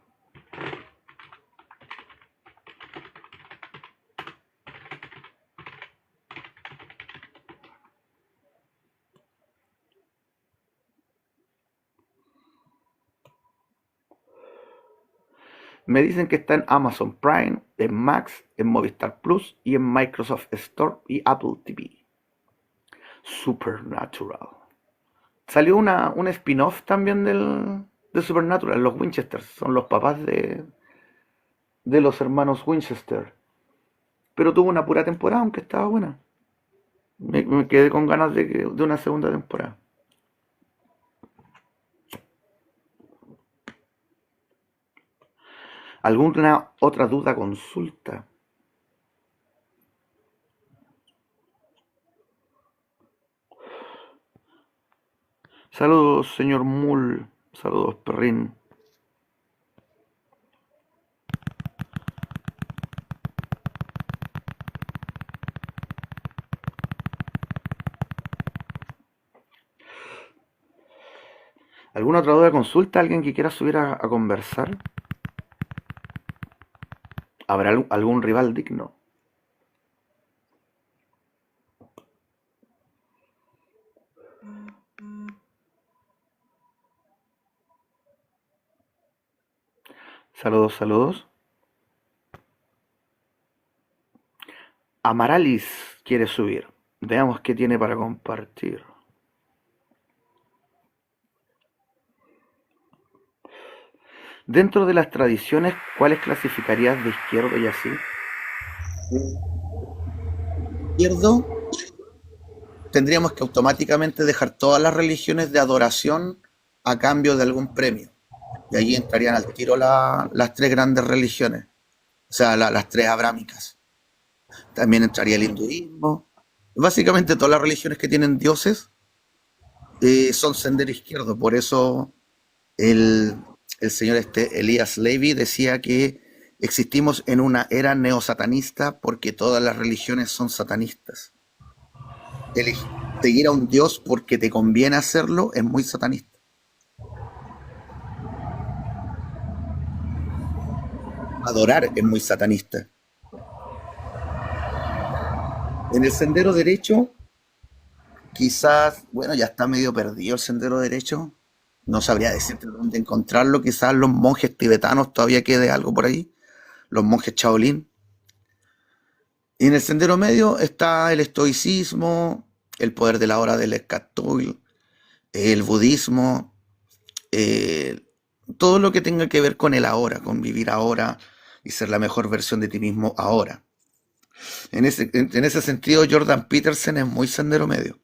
Me dicen que está en Amazon Prime, en Max, en Movistar Plus y en Microsoft Store y Apple TV. Supernatural. Salió un spin-off también de Supernatural. Los Winchester son los papás de los hermanos Winchester. Pero tuvo una pura temporada, aunque estaba buena. Me quedé con ganas de una segunda temporada. ¿Alguna otra duda, consulta? Saludos, señor Mul. Saludos, perrín. ¿Alguna otra duda, consulta? ¿Alguien que quiera subir a conversar? ¿Habrá algún rival digno? Saludos, saludos. Amaralis quiere subir. Veamos qué tiene para compartir. Dentro de las tradiciones, ¿cuáles clasificarías de izquierdo y así? Izquierdo, tendríamos que automáticamente dejar todas las religiones de adoración a cambio de algún premio. Y ahí entrarían al tiro las tres grandes religiones, o sea, las tres abrámicas. También entraría el hinduismo. Básicamente todas las religiones que tienen dioses son sendero izquierdo. Por eso el, el señor Elias Levi decía que existimos en una era neosatanista porque todas las religiones son satanistas. Seguir a un dios porque te conviene hacerlo es muy satanista. Adorar es muy satanista. En el sendero derecho, quizás, bueno, ya está medio perdido el sendero derecho. No sabría decirte dónde encontrarlo. Quizás los monjes tibetanos todavía quede algo por ahí. Los monjes Shaolin. Y en el sendero medio está el estoicismo, el poder de la hora del Eckhart Tolle, el budismo, eh, todo lo que tenga que ver con el ahora, con vivir ahora y ser la mejor versión de ti mismo ahora. En ese sentido, Jordan Peterson es muy sendero medio.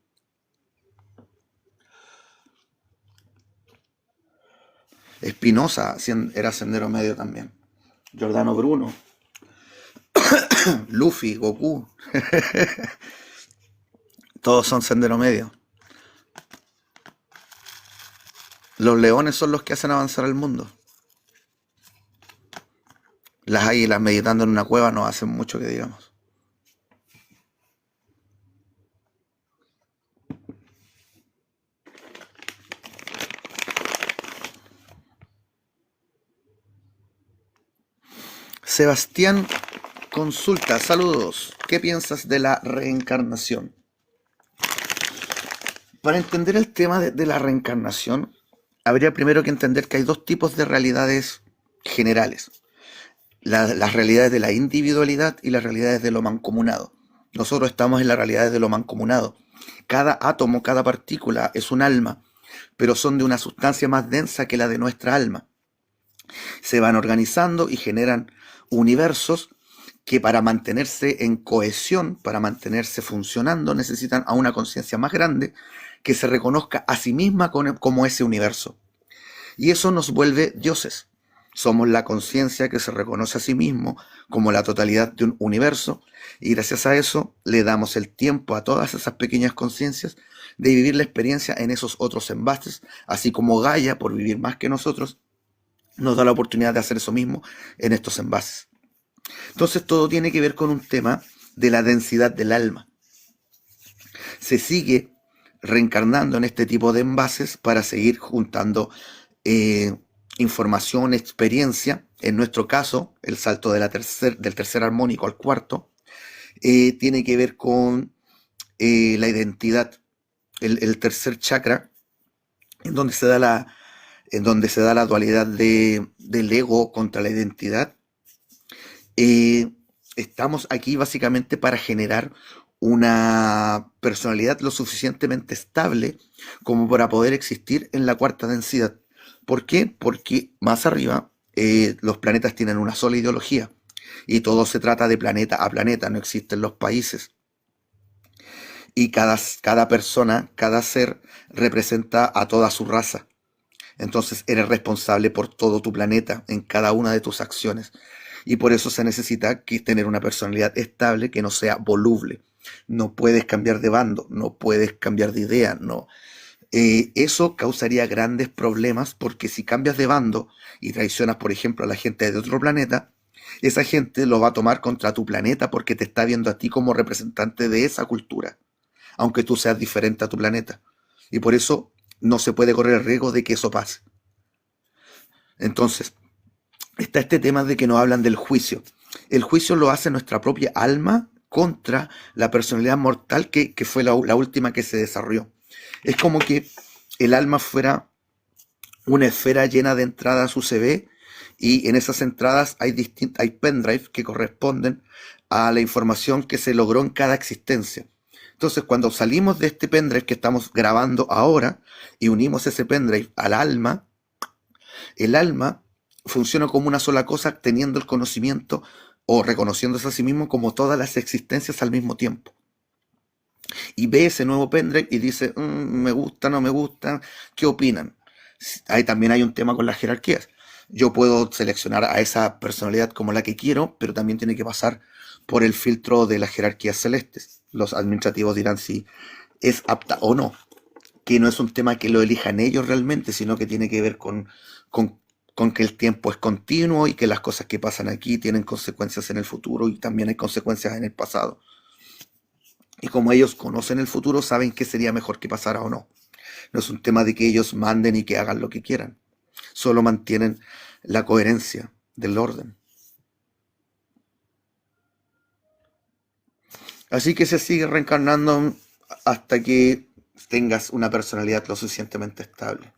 Spinoza era sendero medio también. Giordano Bruno, Luffy, Goku, todos son sendero medio. Los leones son los que hacen avanzar al mundo. Las águilas meditando en una cueva no hacen mucho que digamos. Sebastián consulta, saludos. ¿Qué piensas de la reencarnación? Para entender el tema de la reencarnación, habría primero que entender que hay dos tipos de realidades generales. Las realidades de la individualidad y las realidades de lo mancomunado. Nosotros estamos en las realidades de lo mancomunado. Cada átomo, cada partícula es un alma, pero son de una sustancia más densa que la de nuestra alma. Se van organizando y generan universos que para mantenerse en cohesión, para mantenerse funcionando, necesitan a una conciencia más grande que se reconozca a sí misma como ese universo. Y eso nos vuelve dioses. Somos la conciencia que se reconoce a sí mismo como la totalidad de un universo y gracias a eso le damos el tiempo a todas esas pequeñas conciencias de vivir la experiencia en esos otros envases, así como Gaia, por vivir más que nosotros, nos da la oportunidad de hacer eso mismo en estos envases. Entonces todo tiene que ver con un tema de la densidad del alma. Se sigue reencarnando en este tipo de envases para seguir juntando información, experiencia. En nuestro caso, el salto de del tercer armónico al cuarto tiene que ver con la identidad, el tercer chakra, en donde se da la dualidad del ego contra la identidad. Estamos aquí básicamente para generar una personalidad lo suficientemente estable como para poder existir en la cuarta densidad. ¿Por qué? Porque más arriba los planetas tienen una sola ideología y todo se trata de planeta a planeta, no existen los países. Y cada persona, cada ser representa a toda su raza. Entonces eres responsable por todo tu planeta en cada una de tus acciones. Y por eso se necesita tener una personalidad estable que no sea voluble. No puedes cambiar de bando, no puedes cambiar de idea, no. Eso causaría grandes problemas porque si cambias de bando y traicionas, por ejemplo, a la gente de otro planeta, esa gente lo va a tomar contra tu planeta porque te está viendo a ti como representante de esa cultura, aunque tú seas diferente a tu planeta. Y por eso no se puede correr el riesgo de que eso pase. Entonces, está este tema de que nos hablan del juicio. El juicio lo hace nuestra propia alma contra la personalidad mortal que fue la última que se desarrolló. Es como que el alma fuera una esfera llena de entradas UCB y en esas entradas hay pendrive que corresponden a la información que se logró en cada existencia. Entonces, cuando salimos de este pendrive que estamos grabando ahora y unimos ese pendrive al alma, el alma funciona como una sola cosa teniendo el conocimiento o reconociéndose a sí mismo como todas las existencias al mismo tiempo. Y ve ese nuevo pendrive y dice, me gusta, no me gusta, ¿qué opinan? Ahí también hay un tema con las jerarquías. Yo puedo seleccionar a esa personalidad como la que quiero, pero también tiene que pasar por el filtro de las jerarquías celestes. Los administrativos dirán si es apta o no, que no es un tema que lo elijan ellos realmente, sino que tiene que ver con, con que el tiempo es continuo y que las cosas que pasan aquí tienen consecuencias en el futuro y también hay consecuencias en el pasado. Y como ellos conocen el futuro, saben qué sería mejor que pasara o no. No es un tema de que ellos manden y que hagan lo que quieran. Solo mantienen la coherencia del orden. Así que se sigue reencarnando hasta que tengas una personalidad lo suficientemente estable.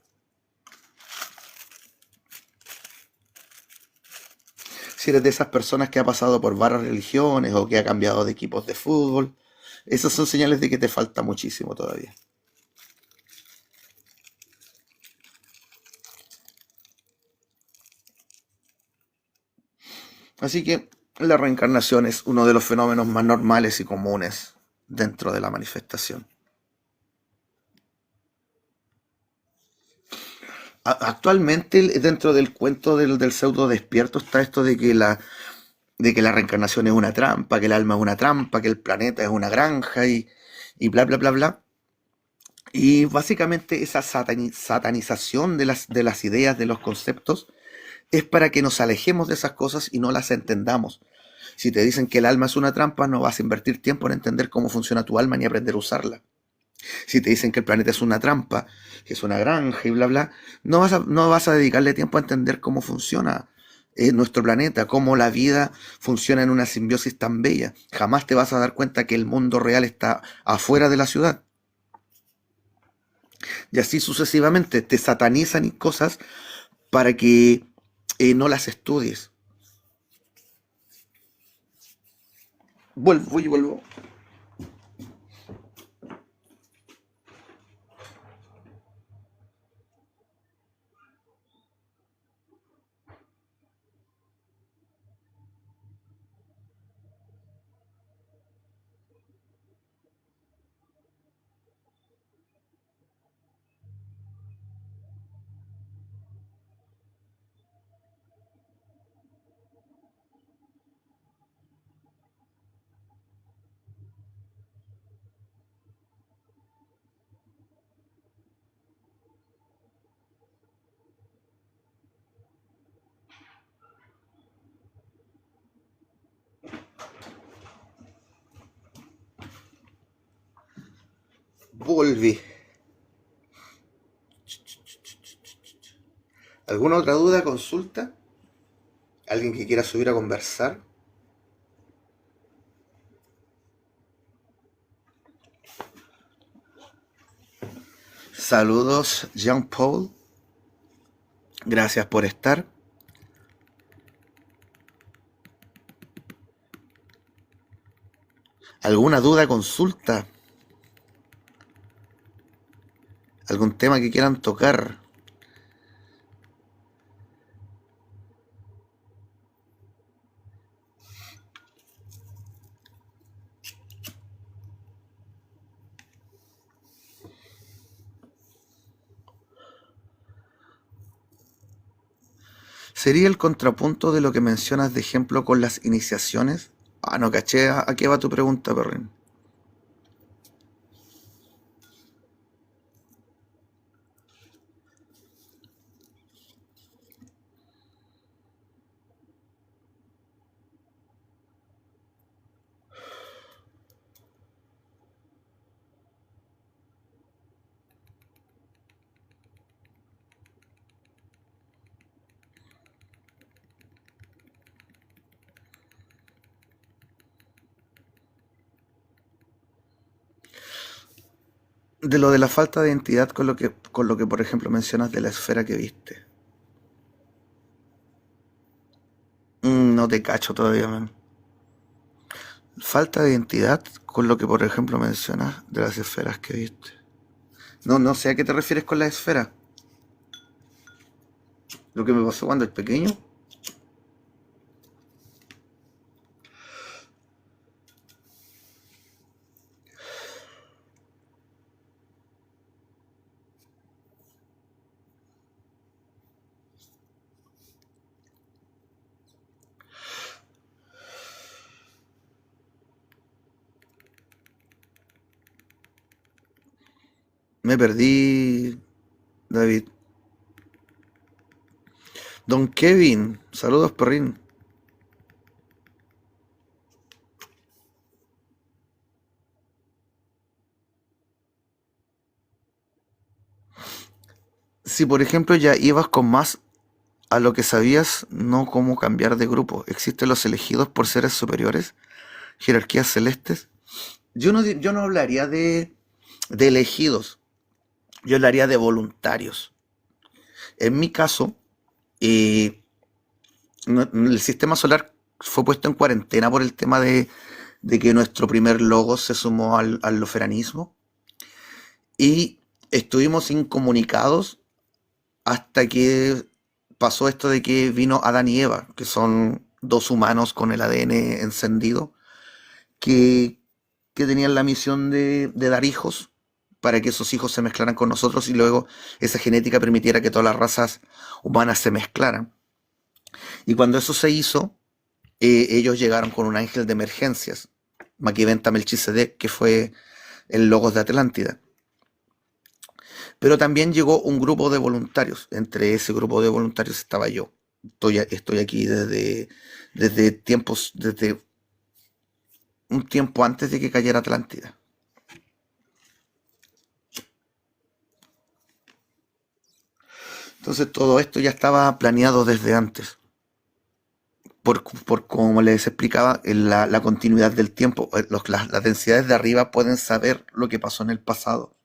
Si eres de esas personas que ha pasado por varias religiones o que ha cambiado de equipos de fútbol, esas son señales de que te falta muchísimo todavía. Así que la reencarnación es uno de los fenómenos más normales y comunes dentro de la manifestación. Actualmente dentro del cuento del pseudo despierto está esto de que la reencarnación es una trampa, que el alma es una trampa, que el planeta es una granja y bla bla bla bla. Y básicamente esa satanización de las ideas, de los conceptos, es para que nos alejemos de esas cosas y no las entendamos. Si te dicen que el alma es una trampa, no vas a invertir tiempo en entender cómo funciona tu alma ni aprender a usarla. Si te dicen que el planeta es una trampa, que es una granja y bla, bla, no vas a dedicarle tiempo a entender cómo funciona nuestro planeta, cómo la vida funciona en una simbiosis tan bella. Jamás te vas a dar cuenta que el mundo real está afuera de la ciudad. Y así sucesivamente te satanizan cosas para que no las estudies. Vuelvo y vuelvo. Volví. ¿Alguna otra duda, consulta? ¿Alguien que quiera subir a conversar? Saludos, Jean Paul. Gracias por estar. ¿Alguna duda, consulta? ¿Algún tema que quieran tocar? ¿Sería el contrapunto de lo que mencionas de ejemplo con las iniciaciones? Ah, no caché a qué va tu pregunta, perrín. De lo de la falta de identidad con lo que por ejemplo mencionas de la esfera que viste. No te cacho todavía, man. Falta de identidad con lo que por ejemplo mencionas de las esferas que viste. No, no sé a qué te refieres con la esfera. Lo que me pasó cuando era pequeño. Me perdí, David. Don Kevin, saludos, perrín. Si por ejemplo ya ibas con más a lo que sabías, no cómo cambiar de grupo. ¿Existen los elegidos por seres superiores? ¿Jerarquías celestes? Yo no hablaría de elegidos, yo hablaría de voluntarios. En mi caso, eh, el sistema solar fue puesto en cuarentena por el tema de que nuestro primer logo se sumó al luferanismo y estuvimos incomunicados hasta que pasó esto de que vino Adán y Eva, que son dos humanos con el ADN encendido, que, que tenían la misión de dar hijos para que esos hijos se mezclaran con nosotros y luego esa genética permitiera que todas las razas humanas se mezclaran. Y cuando eso se hizo, ellos llegaron con un ángel de emergencias, Maquiventa Melchizedek, que fue el Logos de Atlántida. Pero también llegó un grupo de voluntarios. Entre ese grupo de voluntarios estaba yo. Estoy aquí desde un tiempo antes de que cayera Atlántida. Entonces todo esto ya estaba planeado desde antes. Por como les explicaba, en la continuidad del tiempo. Las densidades de arriba pueden saber lo que pasó en el pasado.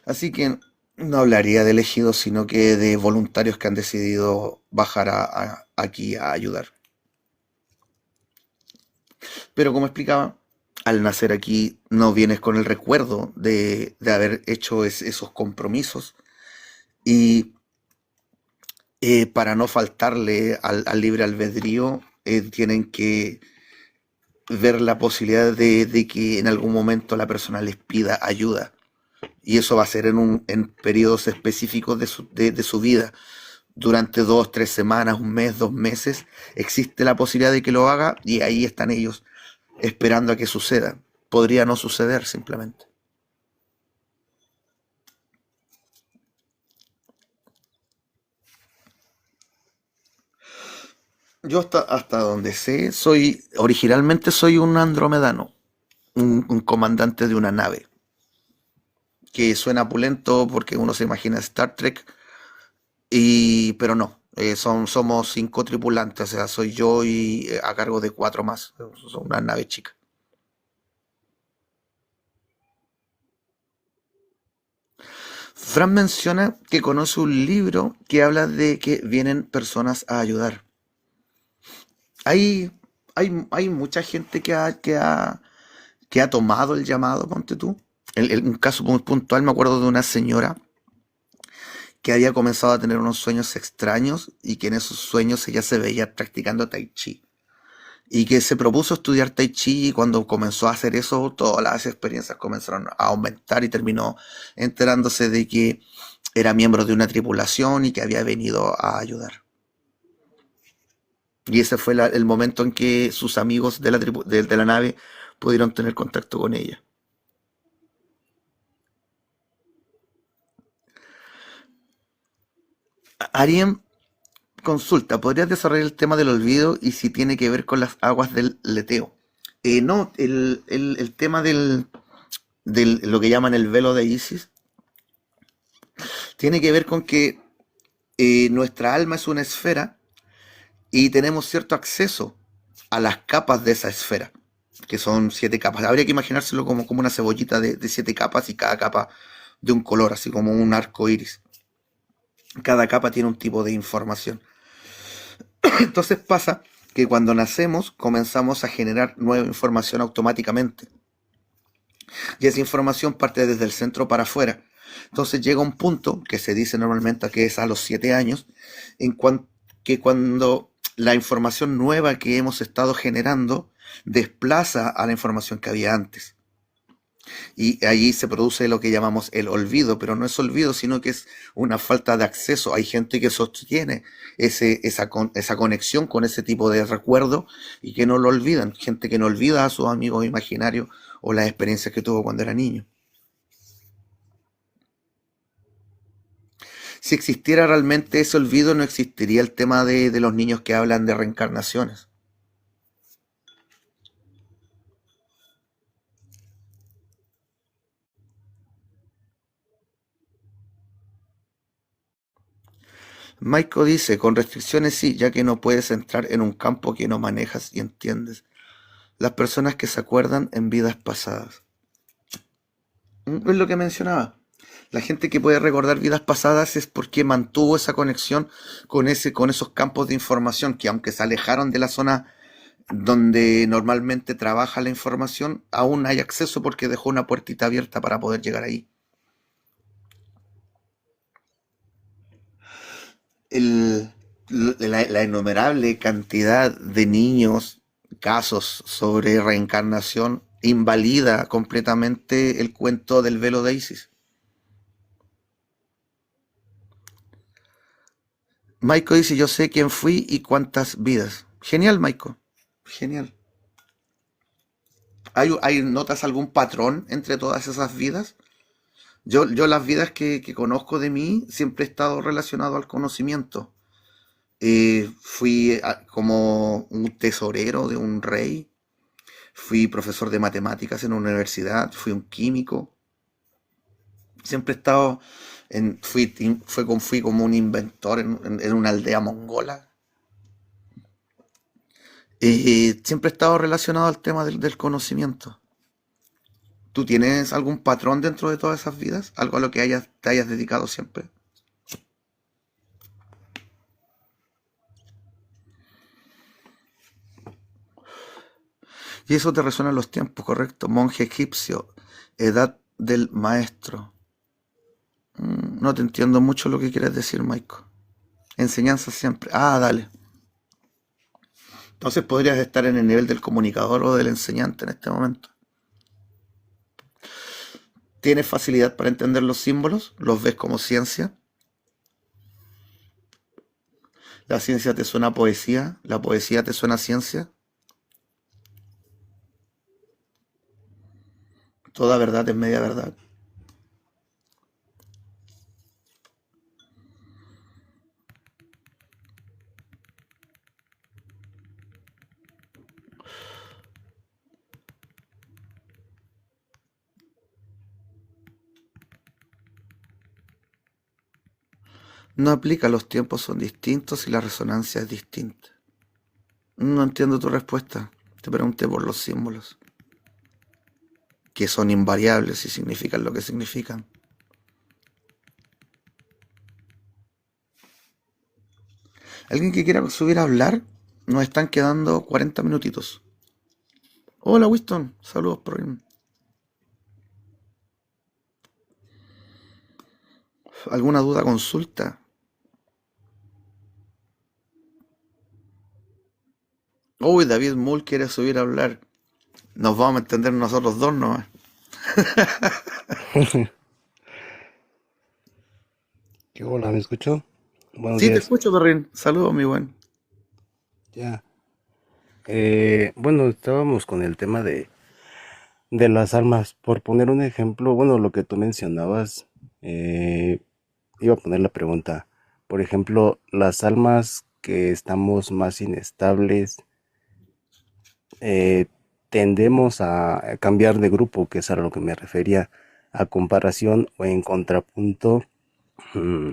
Así que no hablaría de elegidos, sino que de voluntarios que han decidido bajar aquí a ayudar. Pero como explicaba, al nacer aquí no vienes con el recuerdo de haber hecho esos compromisos y para no faltarle al libre albedrío, tienen que ver la posibilidad de que en algún momento la persona les pida ayuda. Y eso va a ser en periodos específicos de su vida. Durante 2, 3 semanas, un mes, 2 meses, existe la posibilidad de que lo haga y ahí están ellos esperando a que suceda. Podría no suceder simplemente. Yo hasta donde sé, originalmente soy un andromedano, un comandante de una nave, que suena pulento porque uno se imagina Star Trek, pero no, somos 5 tripulantes, o sea, soy yo y a cargo de 4 más, son una nave chica. Fran menciona que conoce un libro que habla de que vienen personas a ayudar. Hay, hay mucha gente que ha tomado el llamado, ponte tú. Un caso muy puntual, me acuerdo de una señora que había comenzado a tener unos sueños extraños y que en esos sueños ella se veía practicando tai chi. Y que se propuso estudiar tai chi y cuando comenzó a hacer eso, todas las experiencias comenzaron a aumentar y terminó enterándose de que era miembro de una tripulación y que había venido a ayudar. Y ese fue el momento en que sus amigos de la nave pudieron tener contacto con ella. Ariem consulta, ¿podrías desarrollar el tema del olvido y si tiene que ver con las aguas del leteo? No, el tema del lo que llaman el velo de Isis tiene que ver con que nuestra alma es una esfera y tenemos cierto acceso a las capas de esa esfera, que son 7 capas. Habría que imaginárselo como una cebollita de 7 capas y cada capa de un color, así como un arco iris. Cada capa tiene un tipo de información. Entonces pasa que cuando nacemos comenzamos a generar nueva información automáticamente. Y esa información parte desde el centro para afuera. Entonces llega un punto que se dice normalmente que es a los 7 años, que cuando la información nueva que hemos estado generando desplaza a la información que había antes. Y allí se produce lo que llamamos el olvido, pero no es olvido, sino que es una falta de acceso. Hay gente que sostiene esa conexión con ese tipo de recuerdo y que no lo olvidan. Gente que no olvida a sus amigos imaginarios o las experiencias que tuvo cuando era niño. Si existiera realmente ese olvido, no existiría el tema de los niños que hablan de reencarnaciones. Maiko dice, con restricciones sí, ya que no puedes entrar en un campo que no manejas y entiendes. Las personas que se acuerdan en vidas pasadas. Es lo que mencionaba. La gente que puede recordar vidas pasadas es porque mantuvo esa conexión con esos campos de información que aunque se alejaron de la zona donde normalmente trabaja la información, aún hay acceso porque dejó una puertita abierta para poder llegar ahí. El, la innumerable cantidad de niños, casos sobre reencarnación, invalida completamente el cuento del velo de Isis. Maiko dice, yo sé quién fui y cuántas vidas. Genial, Maiko. Genial. ¿Notas algún patrón entre todas esas vidas? Yo las vidas que conozco de mí siempre he estado relacionado al conocimiento. Como un tesorero de un rey, fui profesor de matemáticas en una universidad, fui un químico, siempre he estado fui como un inventor en una aldea mongola. Siempre he estado relacionado al tema del conocimiento. ¿Tú tienes algún patrón dentro de todas esas vidas? ¿Algo a lo que te hayas dedicado siempre? Y eso te resuena en los tiempos, correcto. Monje egipcio, edad del maestro. No te entiendo mucho lo que quieres decir, Maiko. Enseñanza siempre. Ah, dale. Entonces podrías estar en el nivel del comunicador o del enseñante en este momento. ¿Tienes facilidad para entender los símbolos? ¿Los ves como ciencia? ¿La ciencia te suena a poesía? ¿La poesía te suena a ciencia? Toda verdad es media verdad. No aplica, los tiempos son distintos y la resonancia es distinta. No entiendo tu respuesta. Te pregunté por los símbolos, que son invariables y significan lo que significan. ¿Alguien que quiera subir a hablar? Nos están quedando 40 minutitos. Hola Winston, saludos por ahí. ¿Alguna duda, consulta? Uy, David Mull quiere subir a hablar. Nos vamos a entender nosotros dos nomás. ¿Qué hola? ¿Me escuchó? Buenos Sí, te días. escucho, Perrin. Saludos, mi buen. Ya. Bueno, estábamos con el tema de las armas. Por poner un ejemplo, bueno, lo que tú mencionabas, eh, iba a poner la pregunta. Por ejemplo, las almas que estamos más inestables, eh, tendemos a cambiar de grupo, que es a lo que me refería, a comparación o en contrapunto mm,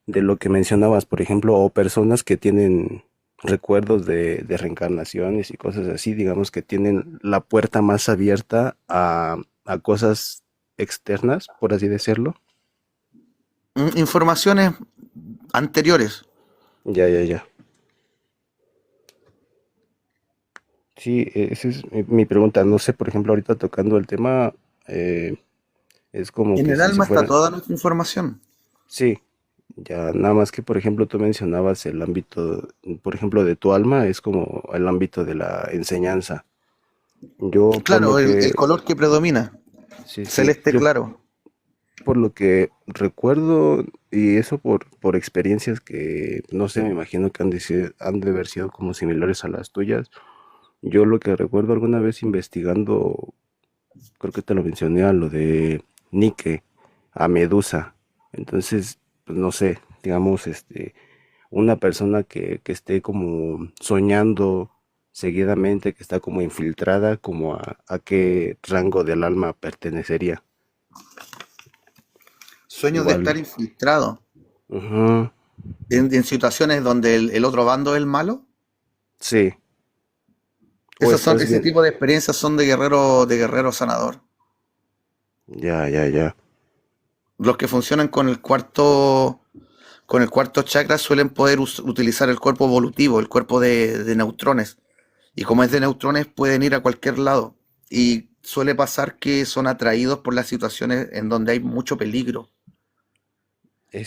de lo que mencionabas, por ejemplo, o personas que tienen recuerdos de reencarnaciones y cosas así, digamos que tienen la puerta más abierta a cosas externas, por así decirlo. Informaciones anteriores. Ya, ya, ya. Sí, esa es mi pregunta. No sé, por ejemplo, ahorita tocando el tema, eh, es como En que el si se alma está fuera. toda nuestra información. Sí, ya nada más que, por ejemplo, tú mencionabas el ámbito, por ejemplo, de tu alma, es como el ámbito de la enseñanza. Yo por lo Claro, el que, color que predomina. sí, sí, Celeste yo claro. por lo que recuerdo y eso por experiencias que no sé, me imagino que han de haber sido como similares a las tuyas. Yo lo que recuerdo alguna vez investigando, creo que te lo mencioné a lo de Nike, a Medusa. Entonces, pues no sé, digamos, una persona que esté como soñando seguidamente, que está como infiltrada, como a qué rango del alma pertenecería. Sueños de estar Igual. infiltrado Ujú. en situaciones donde el otro bando es el malo. Sí, o estás Ese bien. tipo de experiencias son de guerrero sanador. Ya, ya, ya. Los que funcionan con el cuarto chakra suelen poder utilizar el cuerpo volutivo, el cuerpo de neutrones. Y como es de neutrones, pueden ir a cualquier lado. Y suele pasar que son atraídos por las situaciones en donde hay mucho peligro.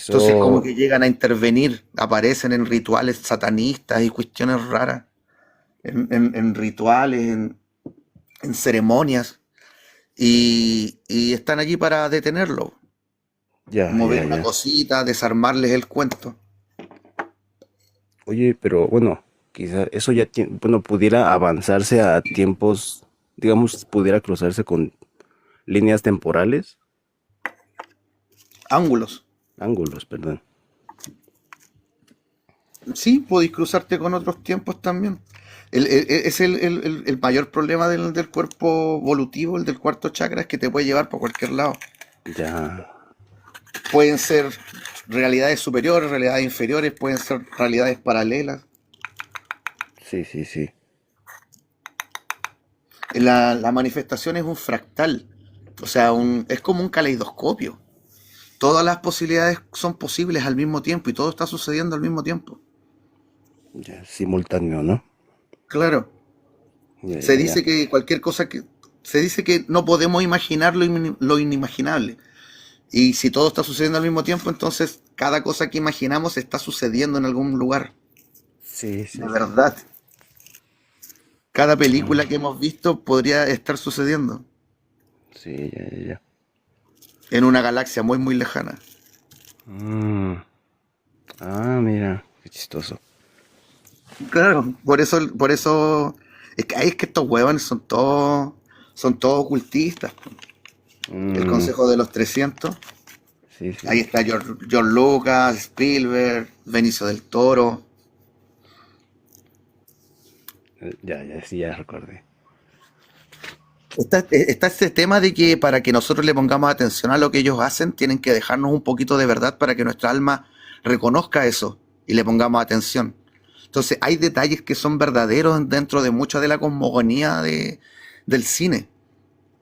Entonces como Eso, que llegan a intervenir, aparecen en rituales satanistas y cuestiones raras, en rituales, en ceremonias, y están allí para detenerlo, ya, mover ya, una ya. cosita, desarmarles el cuento. Oye, pero bueno, quizá eso ya bueno, pudiera avanzarse a tiempos, digamos, pudiera cruzarse con líneas temporales, Ángulos. ángulos, perdón. Sí, podéis cruzarte con otros tiempos también. Es el mayor problema del cuerpo volutivo, el del cuarto chakra, es que te puede llevar por cualquier lado. Ya, Pueden ser realidades superiores, realidades inferiores, pueden ser realidades paralelas. sí, sí, sí. La manifestación es un fractal, o sea, es como un caleidoscopio. Todas las posibilidades son posibles al mismo tiempo y todo está sucediendo al mismo tiempo. Ya, simultáneo, ¿no? Claro, Ya, se ya, ya. dice que cualquier cosa que... Se dice que no podemos imaginar lo inimaginable. Y si todo está sucediendo al mismo tiempo, entonces cada cosa que imaginamos está sucediendo en algún lugar. Sí, De sí, sí. verdad. Cada película que Mm, hemos visto podría estar sucediendo sí, ya, ya, ya. en una galaxia muy, muy lejana. Mm, mira, qué chistoso. Claro, por eso, es que estos huevones son todos ocultistas. El Mm, Consejo de los 300. sí, sí, Ahí sí. está George Lucas, Spielberg, Benicio del Toro. Ya, ya, sí, ya recordé. Está este tema de que para que nosotros le pongamos atención a lo que ellos hacen, tienen que dejarnos un poquito de verdad para que nuestra alma reconozca eso y le pongamos atención. Entonces, hay detalles que son verdaderos dentro de mucha de la cosmogonía del cine,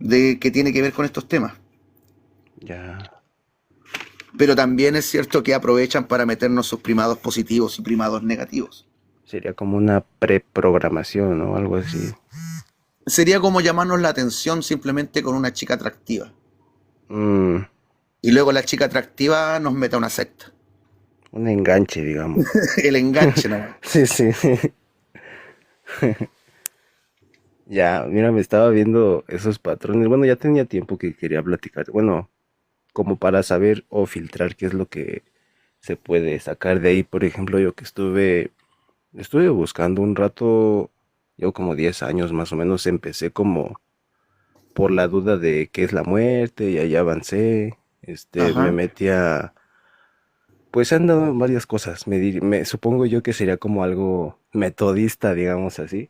que tiene que ver con estos temas. Ya, Pero también es cierto que aprovechan para meternos sus primados positivos y primados negativos. sería como una preprogramación o algo así. Sería como llamarnos la atención simplemente con una chica atractiva. Mm, Y luego la chica atractiva nos mete a una secta. un enganche, digamos. El enganche, ¿no? Sí, sí. Ya, mira, me estaba viendo esos patrones. Bueno, ya tenía tiempo que quería platicar. Bueno, como para saber o filtrar qué es lo que se puede sacar de ahí. Por ejemplo, yo que estuve buscando un rato, yo como 10 años más o menos, empecé como por la duda de qué es la muerte y ahí avancé. Me Ajá. metí a, pues han dado varias cosas. Supongo yo que sería como algo metodista, digamos así.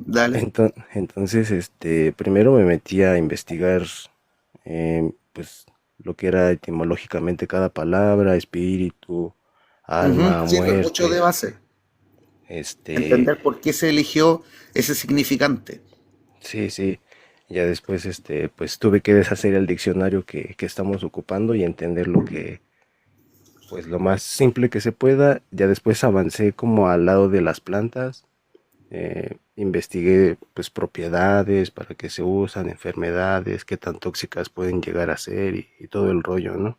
Dale. Entonces, primero me metí a investigar, pues, lo que era etimológicamente cada palabra, espíritu, Ujú. alma, Sí, eso es mucho de muerte, base. este, Entender por qué se eligió ese significante. sí, sí. Ya después, pues tuve que deshacer el diccionario que estamos ocupando y entender pues, lo más simple que se pueda. Ya después avancé como al lado de las plantas. Investigué pues propiedades, para qué se usan, enfermedades, qué tan tóxicas pueden llegar a ser y todo el rollo, ¿no?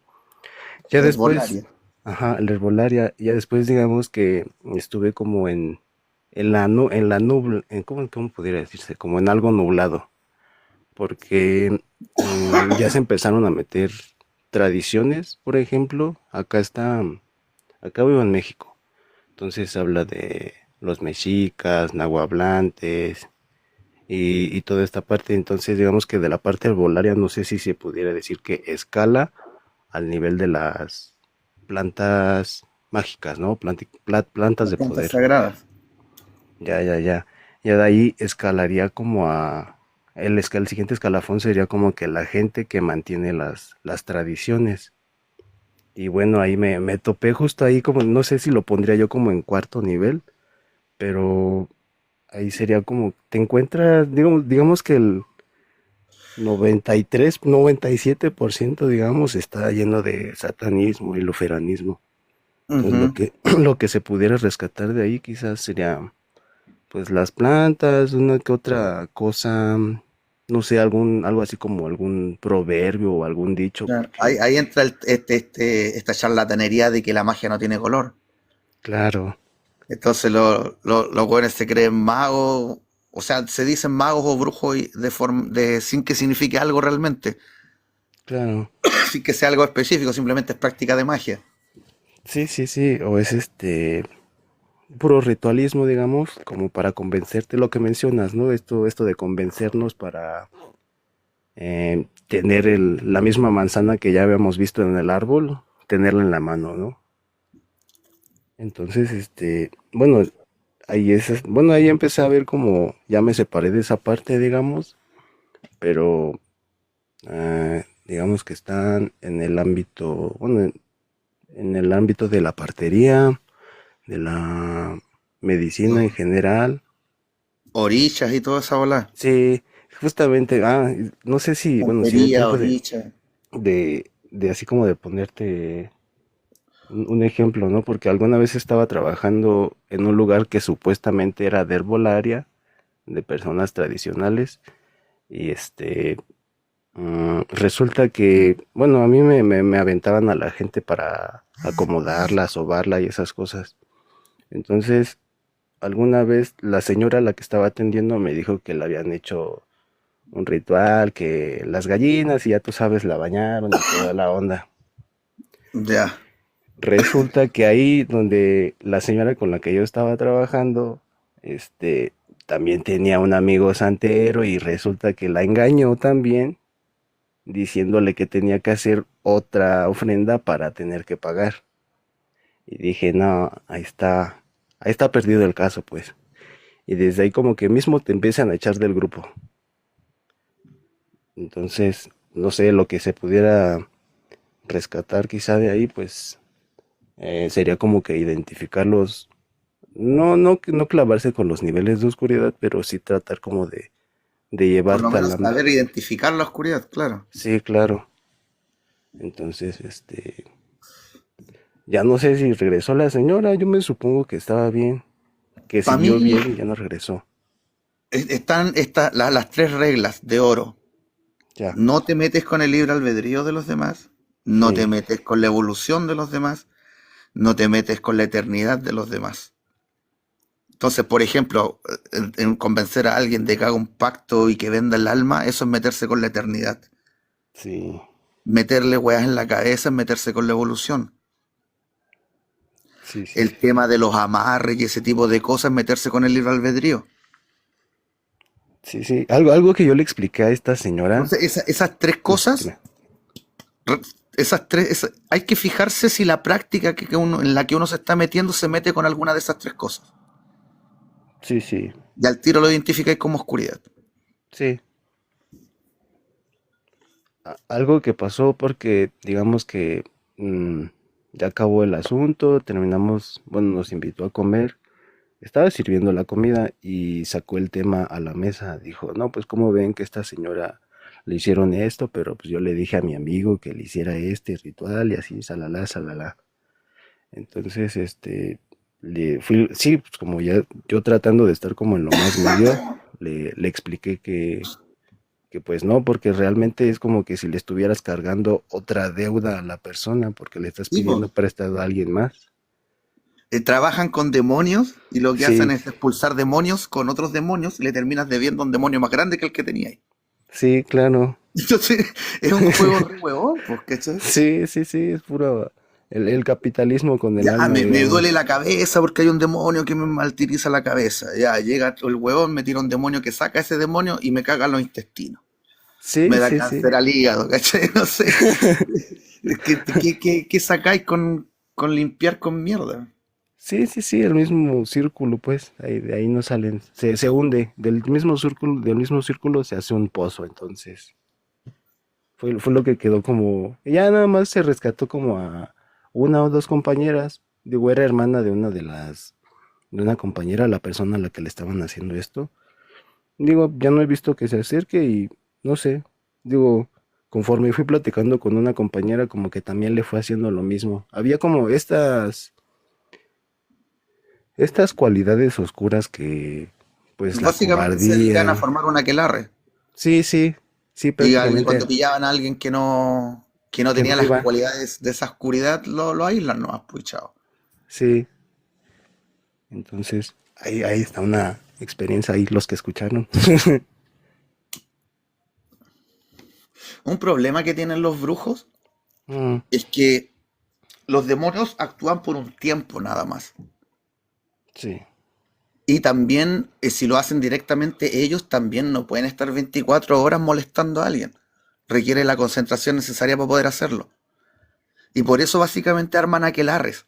Ya después, Herbolaria. ajá, la herbolaria, ya después digamos que estuve como en la nubla, ¿cómo pudiera decirse? Como en algo nublado, porque ya se empezaron a meter tradiciones, por ejemplo, acá vivo en México, entonces habla de los mexicas, nahuablantes y toda esta parte. Entonces, digamos que de la parte herbolaria, no sé si se pudiera decir que escala al nivel de las plantas mágicas, ¿no? Plantas Las de plantas poder. sagradas. Ya, ya, ya. Ya de ahí escalaría como el siguiente escalafón sería como que la gente que mantiene las tradiciones. Y bueno, ahí me topé justo ahí como, no sé si lo pondría yo como en cuarto nivel, pero ahí sería como, te encuentras, digamos que el 97% digamos, está lleno de satanismo y luferanismo. Entonces, Ujú. lo que se pudiera rescatar de ahí quizás sería, pues, las plantas, una que otra cosa, no sé, algo así como algún proverbio o algún dicho, Claro. Ahí, porque, ahí entra esta charlatanería de que la magia no tiene color. claro, Entonces los güeyes se creen magos, o sea, se dicen magos o brujos sin que signifique algo realmente, claro. sin que sea algo específico, simplemente es práctica de magia. Sí, sí, sí, o es puro ritualismo, digamos, como para convencerte lo que mencionas, ¿no? Esto de convencernos para tener la misma manzana que ya habíamos visto en el árbol, tenerla en la mano, ¿no? Entonces, bueno, ahí empecé a ver como ya me separé de esa parte, digamos, pero digamos que están en el ámbito, bueno, en el ámbito de la partería, de la medicina en general. Orillas y toda esa bola. Sí, justamente, no sé si, bueno, si hay Santería, tiempo orillas. de así como de ponerte un ejemplo, ¿no? Porque alguna vez estaba trabajando en un lugar que supuestamente era de herbolaria, de personas tradicionales, y resulta que, bueno, a mí me aventaban a la gente para acomodarla, sobarla y esas cosas. Entonces, alguna vez la señora a la que estaba atendiendo me dijo que le habían hecho un ritual, que las gallinas y ya tú sabes, la bañaron y toda la onda. Ya. Resulta que ahí donde la señora con la que yo estaba trabajando, este, también tenía un amigo santero y resulta que la engañó también, diciéndole que tenía que hacer otra ofrenda para tener que pagar. Y dije, no, ahí está perdido el caso, pues. Y desde ahí como que mismo te empiezan a echar del grupo. Entonces, no sé, lo que se pudiera rescatar quizá de ahí, pues sería como que identificarlos, no clavarse con los niveles de oscuridad, pero sí tratar como de Por lo llevarte a menos la... saber identificar la oscuridad, claro. Sí, claro. Entonces, ya no sé si regresó la señora, yo me supongo que estaba bien, que Para siguió mí bien y ya no regresó. están las tres reglas de oro. Ya, No te metes con el libre albedrío de los demás, no te sí, metes con la evolución de los demás, no te metes con la eternidad de los demás. Entonces, por ejemplo, en convencer a alguien de que haga un pacto y que venda el alma, eso es meterse con la eternidad. sí, Meterle weas en la cabeza es meterse con la evolución. sí, sí, El tema de los amarres y ese tipo de cosas es meterse con el libre albedrío. sí, sí. Algo que yo le expliqué a esta señora, Entonces, esas tres cosas, dime. re- hay que fijarse si la práctica en la que uno se está metiendo se mete con alguna de esas tres cosas. Sí, sí, Y al tiro lo identificáis como oscuridad. sí. Algo que pasó porque digamos que mm, ya acabó el asunto, terminamos, bueno, nos invitó a comer, estaba sirviendo la comida y sacó el tema a la mesa, dijo, no, pues como ven que esta señora le hicieron esto, pero pues yo le dije a mi amigo que le hiciera este ritual y así, salala, salala. Entonces, sí, pues como ya yo tratando de estar como en lo más medio, le expliqué que pues no, porque realmente es como que si le estuvieras cargando otra deuda a la persona porque le estás Y pues, pidiendo prestado a alguien más. trabajan con demonios y lo que hacen Sí, es expulsar demonios con otros demonios y le terminas debiendo a un demonio más grande que el que teníais. sí, claro. Entonces, es un juego re huevón, pues, ¿cachai? Sí, sí, sí, es puro el capitalismo con el Ya, alma, me duele digamos. la cabeza porque hay un demonio que me martiriza la cabeza. Ya, llega el huevón, me tira un demonio que saca ese demonio y me caga los intestinos. Me Sí, da sí, sí. cáncer al hígado, ¿cachai? No sé. ¿Qué sacáis con limpiar con mierda? Sí, sí, sí, el mismo círculo, pues, ahí, de ahí no salen, se hunde, del mismo círculo se hace un pozo, entonces, fue lo que quedó como, ya nada más se rescató como a una o dos compañeras, digo, era hermana de una compañera, la persona a la que le estaban haciendo esto. Digo, ya no he visto que se acerque y no sé, digo, conforme fui platicando con una compañera, como que también le fue haciendo lo mismo. Había como estas cualidades oscuras que, pues la Básicamente se dedican a cobardía. formar un aquelarre. Sí, sí, sí, Y prácticamente cuando pillaban a alguien que no que tenía no las iba. cualidades de esa oscuridad, lo aíslan nomás, pues chao. Sí, entonces ahí está una experiencia ahí, los que escucharon. Un problema que tienen los brujos es que los demonios actúan por un tiempo nada más. Sí, Y también, si lo hacen directamente ellos, también no pueden estar 24 horas molestando a alguien. Requiere la concentración necesaria para poder hacerlo. Y por eso básicamente arman aquelarres.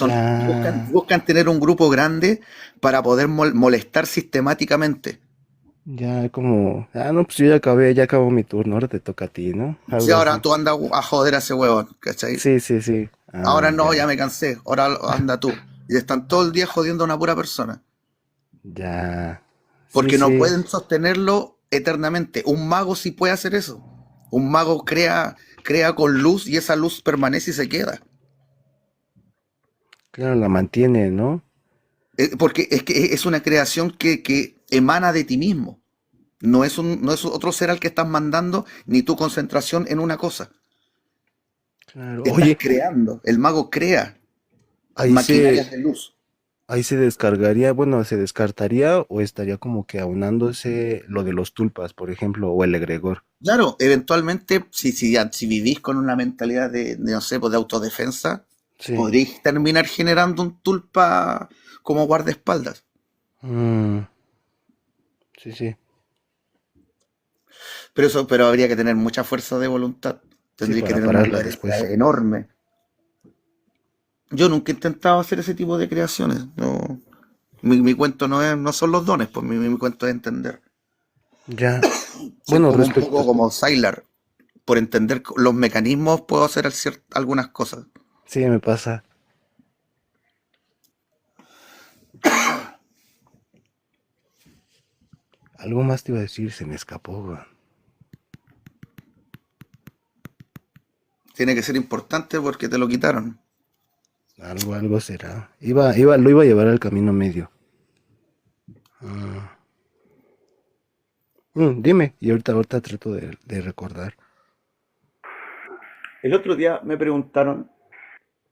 ya, Buscan tener un grupo grande para poder molestar sistemáticamente. ya como, no, pues yo ya acabé, ya acabó mi turno, ahora te toca a ti, ¿no? Si Algo ahora así. tú andas a joder a ese huevón, ¿cachai? Sí, sí, sí. Ahora no, ya Ya, me cansé, ahora anda tú. Y están todo el día jodiendo a una pura persona. ya. Sí, Porque no sí, pueden sostenerlo eternamente. Un mago sí puede hacer eso. Un mago crea con luz y esa luz permanece y se queda. claro, la mantiene, ¿no? Porque es que es una creación que emana de ti mismo. No es otro ser al que estás mandando ni tu concentración en una cosa. Claro. Estás Oye, creando. El mago crea ahí se, maquinarias de luz. ahí se descargaría, bueno, se descartaría o estaría como que aunándose lo de los tulpas, por ejemplo, o el egregor. Claro, eventualmente, si vivís con una mentalidad no sé, pues de autodefensa, Sí. podréis terminar generando un tulpa como guardaespaldas. Mm, sí, sí. Pero habría que tener mucha fuerza de voluntad. Sí, Tendría que para tener una pararla coherencia después. enorme. Yo nunca he intentado hacer ese tipo de creaciones. No, mi cuento no son los dones, pues mi cuento es entender. Ya. Soy Bueno, como un respecto. poco como Sylar. Por entender los mecanismos puedo hacer algunas cosas. Sí, me pasa. Algo más te iba a decir, se me escapó, weón. Tiene que ser importante porque te lo quitaron. Algo será. Lo iba a llevar al camino medio. Ah. Dime, y ahorita trato de recordar. El otro día me preguntaron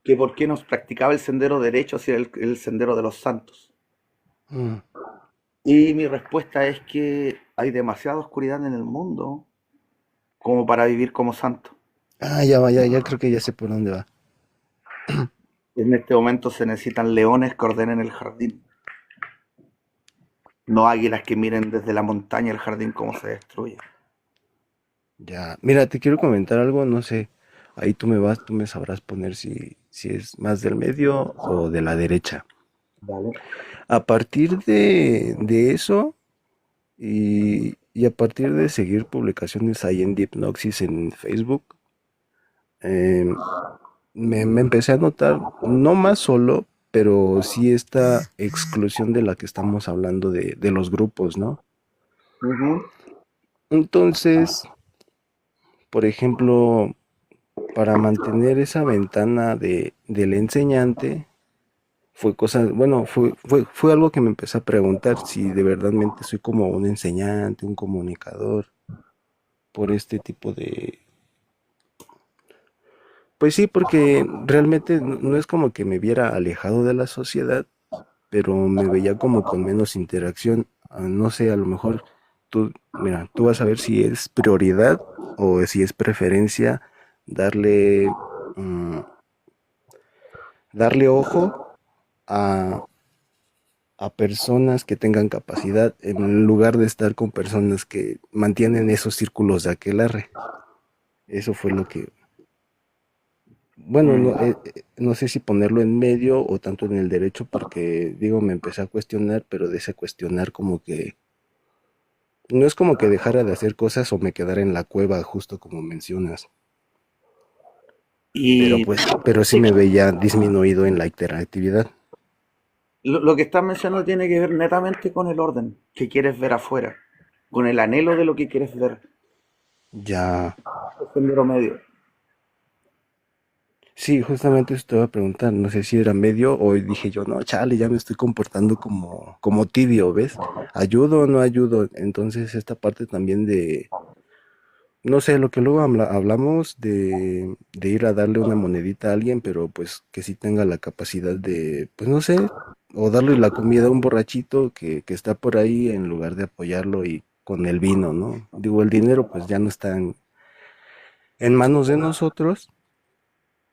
que por qué nos practicaba el sendero derecho hacia el sendero de los santos. Mm. Y mi respuesta es que hay demasiada oscuridad en el mundo como para vivir como santo. Ya va, ya creo que ya sé por dónde va. En este momento se necesitan leones que ordenen el jardín, no águilas que miren desde la montaña el jardín cómo se destruye. Ya, mira, te quiero comentar algo, no sé. Ahí tú me sabrás poner si es más del medio o de la derecha. Vale. A partir de eso y a partir de seguir publicaciones ahí en Deepnoxis en Facebook, em, me empecé a notar, no más solo, pero sí esta exclusión de la que estamos hablando de los grupos, ¿no? Ujú. Entonces, por ejemplo, para mantener esa ventana del enseñante, fue algo que me empecé a preguntar si de verdadmente soy como un enseñante, un comunicador, por este tipo de... Pues sí, porque realmente no es como que me viera alejado de la sociedad, pero me veía como con menos interacción. No sé, a lo mejor mira, tú vas a ver si es prioridad o si es preferencia darle, mm, darle ojo a, a personas que tengan capacidad en lugar de estar con personas que mantienen esos círculos de aquelarre. Eso fue lo que, bueno, no sé si ponerlo en medio o tanto en el derecho porque, digo, me empecé a cuestionar, pero de ese cuestionar como que no es como que dejara de hacer cosas o me quedara en la cueva, justo como mencionas, pero Y pues, pero sí sí, me veía disminuido en la interactividad. lo que estás mencionando tiene que ver netamente con el orden que quieres ver afuera, con el anhelo de lo que quieres ver, Ya, el sendero medio. sí, justamente eso te iba a preguntar, no sé si era medio o dije yo, no, chale, ya me estoy comportando como tibio, ¿ves? ¿Ayudo o no ayudo? Entonces esta parte también de, no sé, lo que luego hablamos de ir a darle una monedita a alguien, pero pues que sí tenga la capacidad de, pues no sé, o darle la comida a un borrachito que está por ahí en lugar de apoyarlo y con el vino, ¿no? Digo, el dinero pues ya no está en manos de nosotros,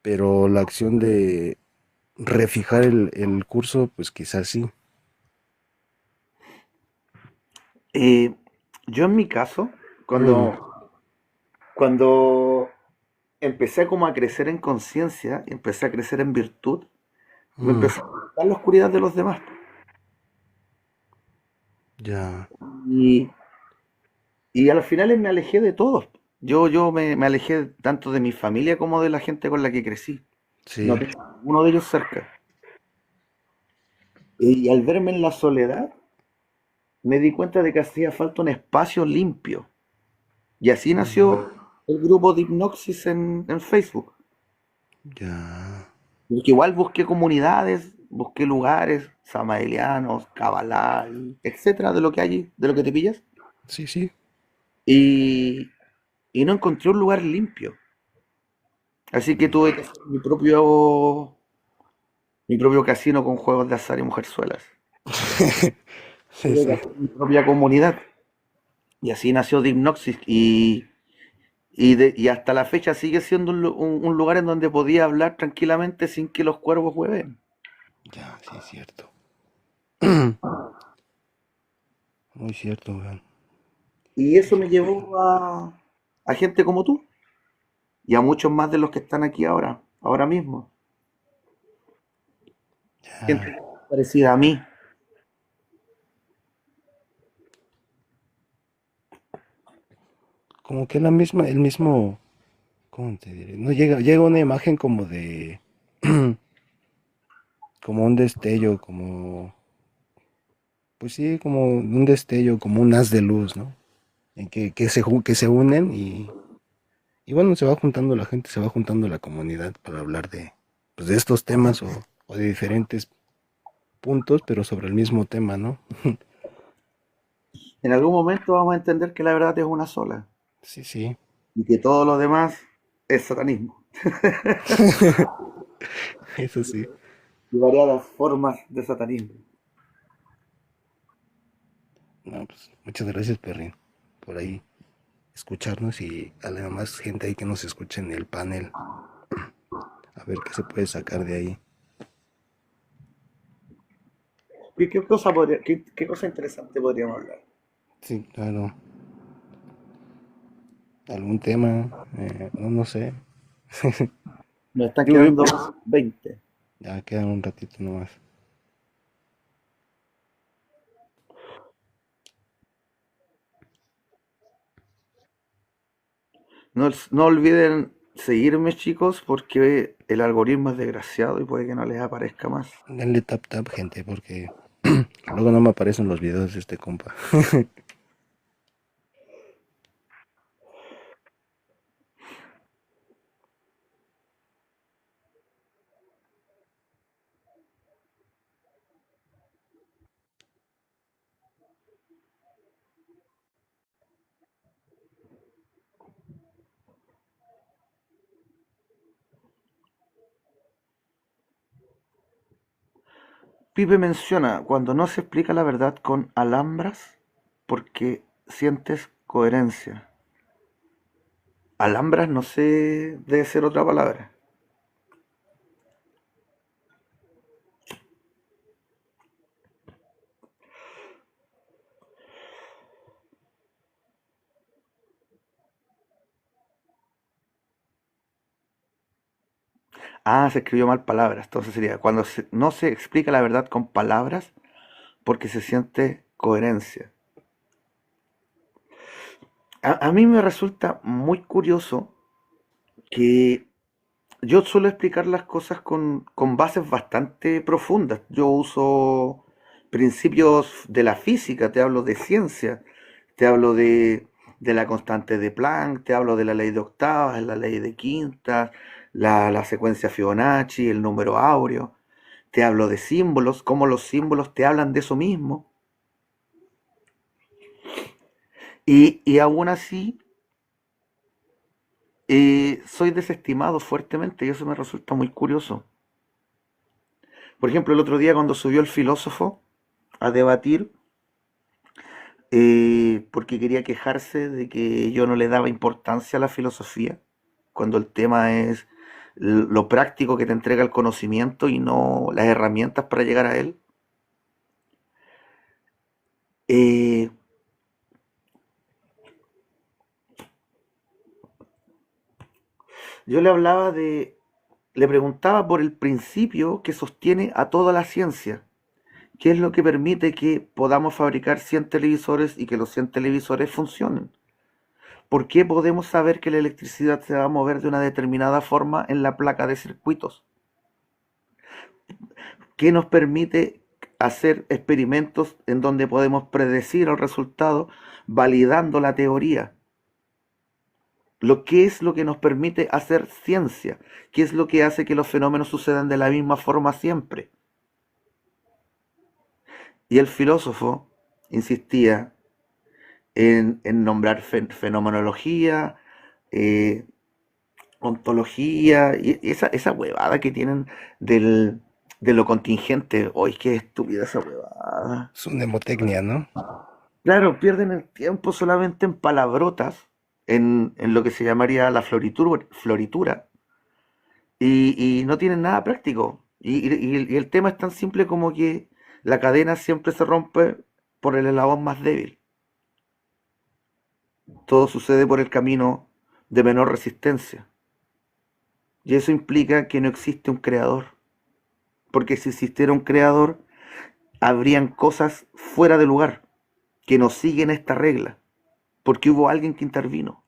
pero la acción refijar el curso, pues quizás sí. Eh, yo en mi caso, Mm, cuando empecé como a crecer en conciencia, empecé a crecer en virtud, me mm, empezó a gustar la oscuridad de los demás. ya, Y, y a los finales me alejé de todos. Me alejé tanto de mi familia como de la gente con la que crecí. No sí, tengo a ninguno de ellos cerca. Y al verme en la soledad, me di cuenta de que hacía falta un espacio limpio. Y así mm, nació el grupo de Hipnoxis en Facebook. ya, Porque igual busqué comunidades, busqué lugares, samaelianos, Kabbalah, etcétera, de lo que hay, de lo que te pillas. sí, sí, Y, y no encontré un lugar limpio. Así que tuve que mm, hacer mi propio casino con juegos de azar y mujerzuelas. sí, Tuve que sí, hacer mi propia comunidad. Y así nació Dipnoxis. Y hasta la fecha sigue siendo un lugar en donde podía hablar tranquilamente sin que los cuervos hueven. ya, sí, es cierto. Muy cierto, weón. Y Muy eso me cierto. llevó a gente como tú y a muchos más de los que están aquí ahora mismo. Gente Ya, parecida a mí. como que la misma, el mismo, ¿cómo te diré? No llega una imagen como de, como un destello, como, pues sí, como un destello, como un haz de luz, ¿no? En que se unen y bueno, se va juntando la gente, se va juntando la comunidad para hablar de, pues de estos temas o de diferentes puntos, pero sobre el mismo tema, ¿no? En algún momento vamos a entender que la verdad es una sola Sí, sí, y que todo lo demás es satanismo eso sí. y variadas formas de satanismo. No, pues muchas gracias, Perrin, por ahí escucharnos y a la más gente ahí que nos escuche en el panel, a ver qué se puede sacar de ahí. Qué cosa interesante podríamos hablar? Sí, claro. ¿Algún tema? No, no sé. Nos están Yo, quedando 20. ya queda un ratito nomás. No olviden seguirme, chicos, porque el algoritmo es desgraciado y puede que no les aparezca más. Denle tap tap, gente, porque luego no me aparecen los videos de este compa. Pipe menciona, cuando no se explica la verdad con alhambras, porque sientes coherencia. Alhambras no sé, debe ser otra palabra. Ah, se escribió mal palabras. Entonces sería, no se explica la verdad con palabras, porque se siente coherencia. A mí me resulta muy curioso que yo suelo explicar las cosas con bases bastante profundas. Yo uso principios de la física, te hablo de ciencia, te hablo de la constante de Planck, te hablo de la ley de octavas, la ley de quintas, la secuencia Fibonacci, el número áureo. Te hablo de símbolos, cómo los símbolos te hablan de eso mismo. Y aún así, soy desestimado fuertemente y eso me resulta muy curioso. Por ejemplo, el otro día cuando subió el filósofo a debatir, porque quería quejarse de que yo no le daba importancia a la filosofía, cuando el tema es lo práctico que te entrega el conocimiento y no las herramientas para llegar a él. Eh, yo le preguntaba por el principio que sostiene a toda la ciencia. ¿Qué es lo que permite que podamos fabricar 100 televisores y que los 100 televisores funcionen? ¿Por qué podemos saber que la electricidad se va a mover de una determinada forma en la placa de circuitos? ¿Qué nos permite hacer experimentos en donde podemos predecir el resultado validando la teoría? ¿Qué es lo que nos permite hacer ciencia? ¿Qué es lo que hace que los fenómenos sucedan de la misma forma siempre? Y el filósofo insistía en nombrar fenomenología, eh, ontología, y esa huevada que tienen de lo contingente. ¡Ay, qué estúpida esa huevada! Es una mnemotecnia, ¿no? Claro, pierden el tiempo solamente en palabrotas, en lo que se llamaría la floritura, y no tienen nada práctico. Y el tema es tan simple como que la cadena siempre se rompe por el eslabón más débil. Todo sucede por el camino de menor resistencia. Y eso implica que no existe un creador. Porque si existiera un creador, habrían cosas fuera de lugar que no siguen esta regla. Porque hubo alguien que intervino.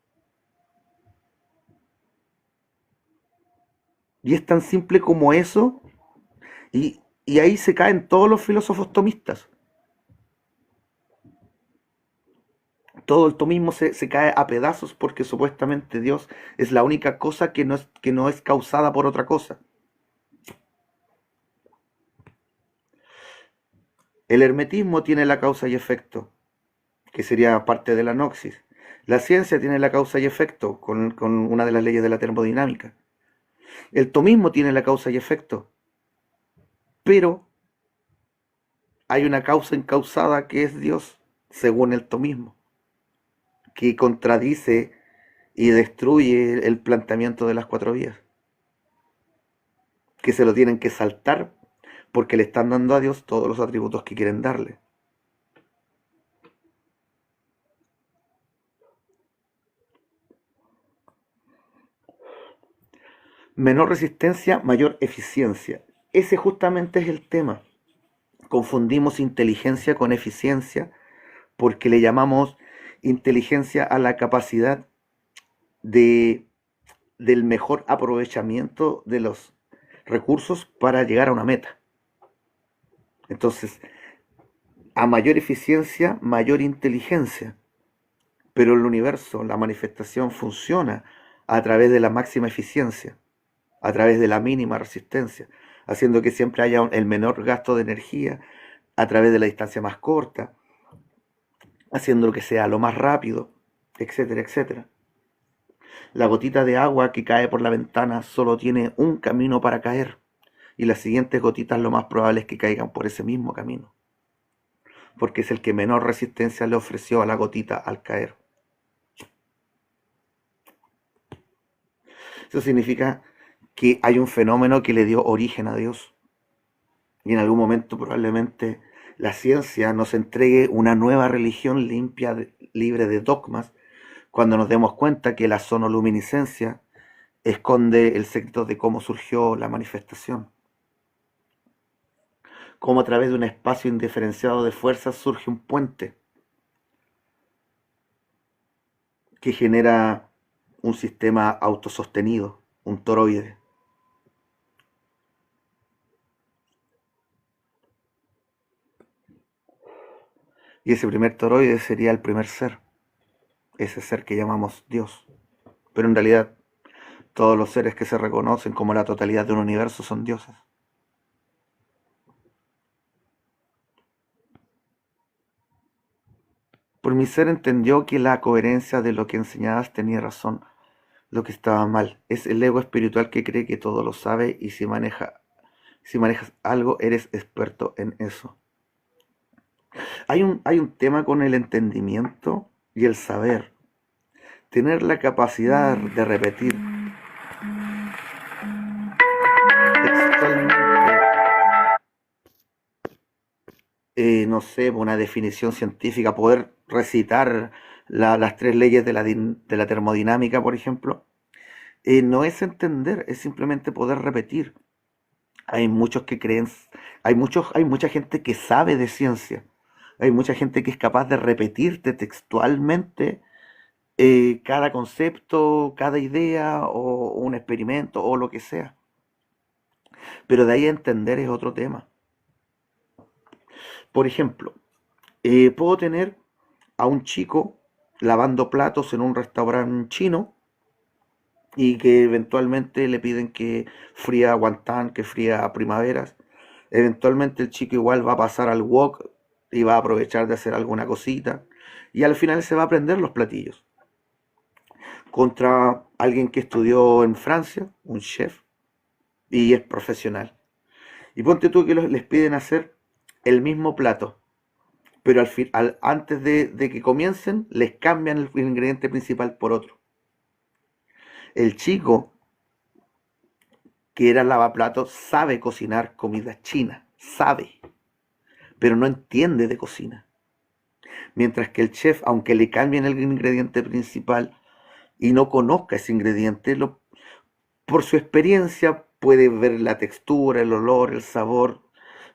Y es tan simple como eso. Y ahí se caen todos los filósofos tomistas. Todo el tomismo se cae a pedazos porque supuestamente Dios es la única cosa que no es causada por otra cosa. El hermetismo tiene la causa y efecto, que sería parte de la noxis. La ciencia tiene la causa y efecto con una de las leyes de la termodinámica. El tomismo tiene la causa y efecto, pero hay una causa incausada que es Dios, según el tomismo, que contradice y destruye el planteamiento de las cuatro vías, que se lo tienen que saltar porque le están dando a Dios todos los atributos que quieren darle. Menor resistencia, mayor eficiencia. Ese justamente es el tema. Confundimos inteligencia con eficiencia porque le llamamos inteligencia a la capacidad de, del mejor aprovechamiento de los recursos para llegar a una meta. Entonces, a mayor eficiencia, mayor inteligencia. Pero el universo, la manifestación funciona a través de la máxima eficiencia, a través de la mínima resistencia, haciendo que siempre haya el menor gasto de energía a través de la distancia más corta, haciendo que sea lo más rápido, etcétera, etcétera. La gotita de agua que cae por la ventana solo tiene un camino para caer, y las siguientes gotitas lo más probable es que caigan por ese mismo camino, porque es el que menor resistencia le ofreció a la gotita al caer. Eso significa que hay un fenómeno que le dio origen a Dios. Y en algún momento probablemente la ciencia nos entregue una nueva religión limpia, libre de dogmas, cuando nos demos cuenta que la sonoluminiscencia esconde el secreto de cómo surgió la manifestación. Cómo a través de un espacio indiferenciado de fuerzas surge un puente que genera un sistema autosostenido, un toroide. Y ese primer toroide sería el primer ser, ese ser que llamamos Dios. Pero en realidad todos los seres que se reconocen como la totalidad de un universo son dioses. Por mi ser entendió que la coherencia de lo que enseñabas tenía razón, lo que estaba mal. Es el ego espiritual que cree que todo lo sabe y si manejas algo eres experto en eso. Hay un tema con el entendimiento y el saber. Tener la capacidad de repetir no sé, una definición científica, poder recitar las tres leyes de de la termodinámica, por ejemplo, no es entender, es simplemente poder repetir. Hay muchos que creen, hay mucha gente que sabe de ciencia, hay mucha gente que es capaz de repetirte textualmente cada concepto, cada idea o un experimento o lo que sea. Pero de ahí a entender es otro tema. Por ejemplo, puedo tener a un chico lavando platos en un restaurante chino y que eventualmente le piden que fría guantán, que fría primaveras. Eventualmente el chico igual va a pasar al wok y va a aprovechar de hacer alguna cosita y al final se va a aprender los platillos. Contra alguien que estudió en Francia, un chef, y es profesional. Y ponte tú que les piden hacer el mismo plato, pero antes de que comiencen les cambian el ingrediente principal por otro. El chico que era lavaplatos sabe cocinar comida china, sabe, pero no entiende de cocina. Mientras que el chef, aunque le cambien el ingrediente principal y no conozca ese ingrediente, por su experiencia puede ver la textura, el olor, el sabor,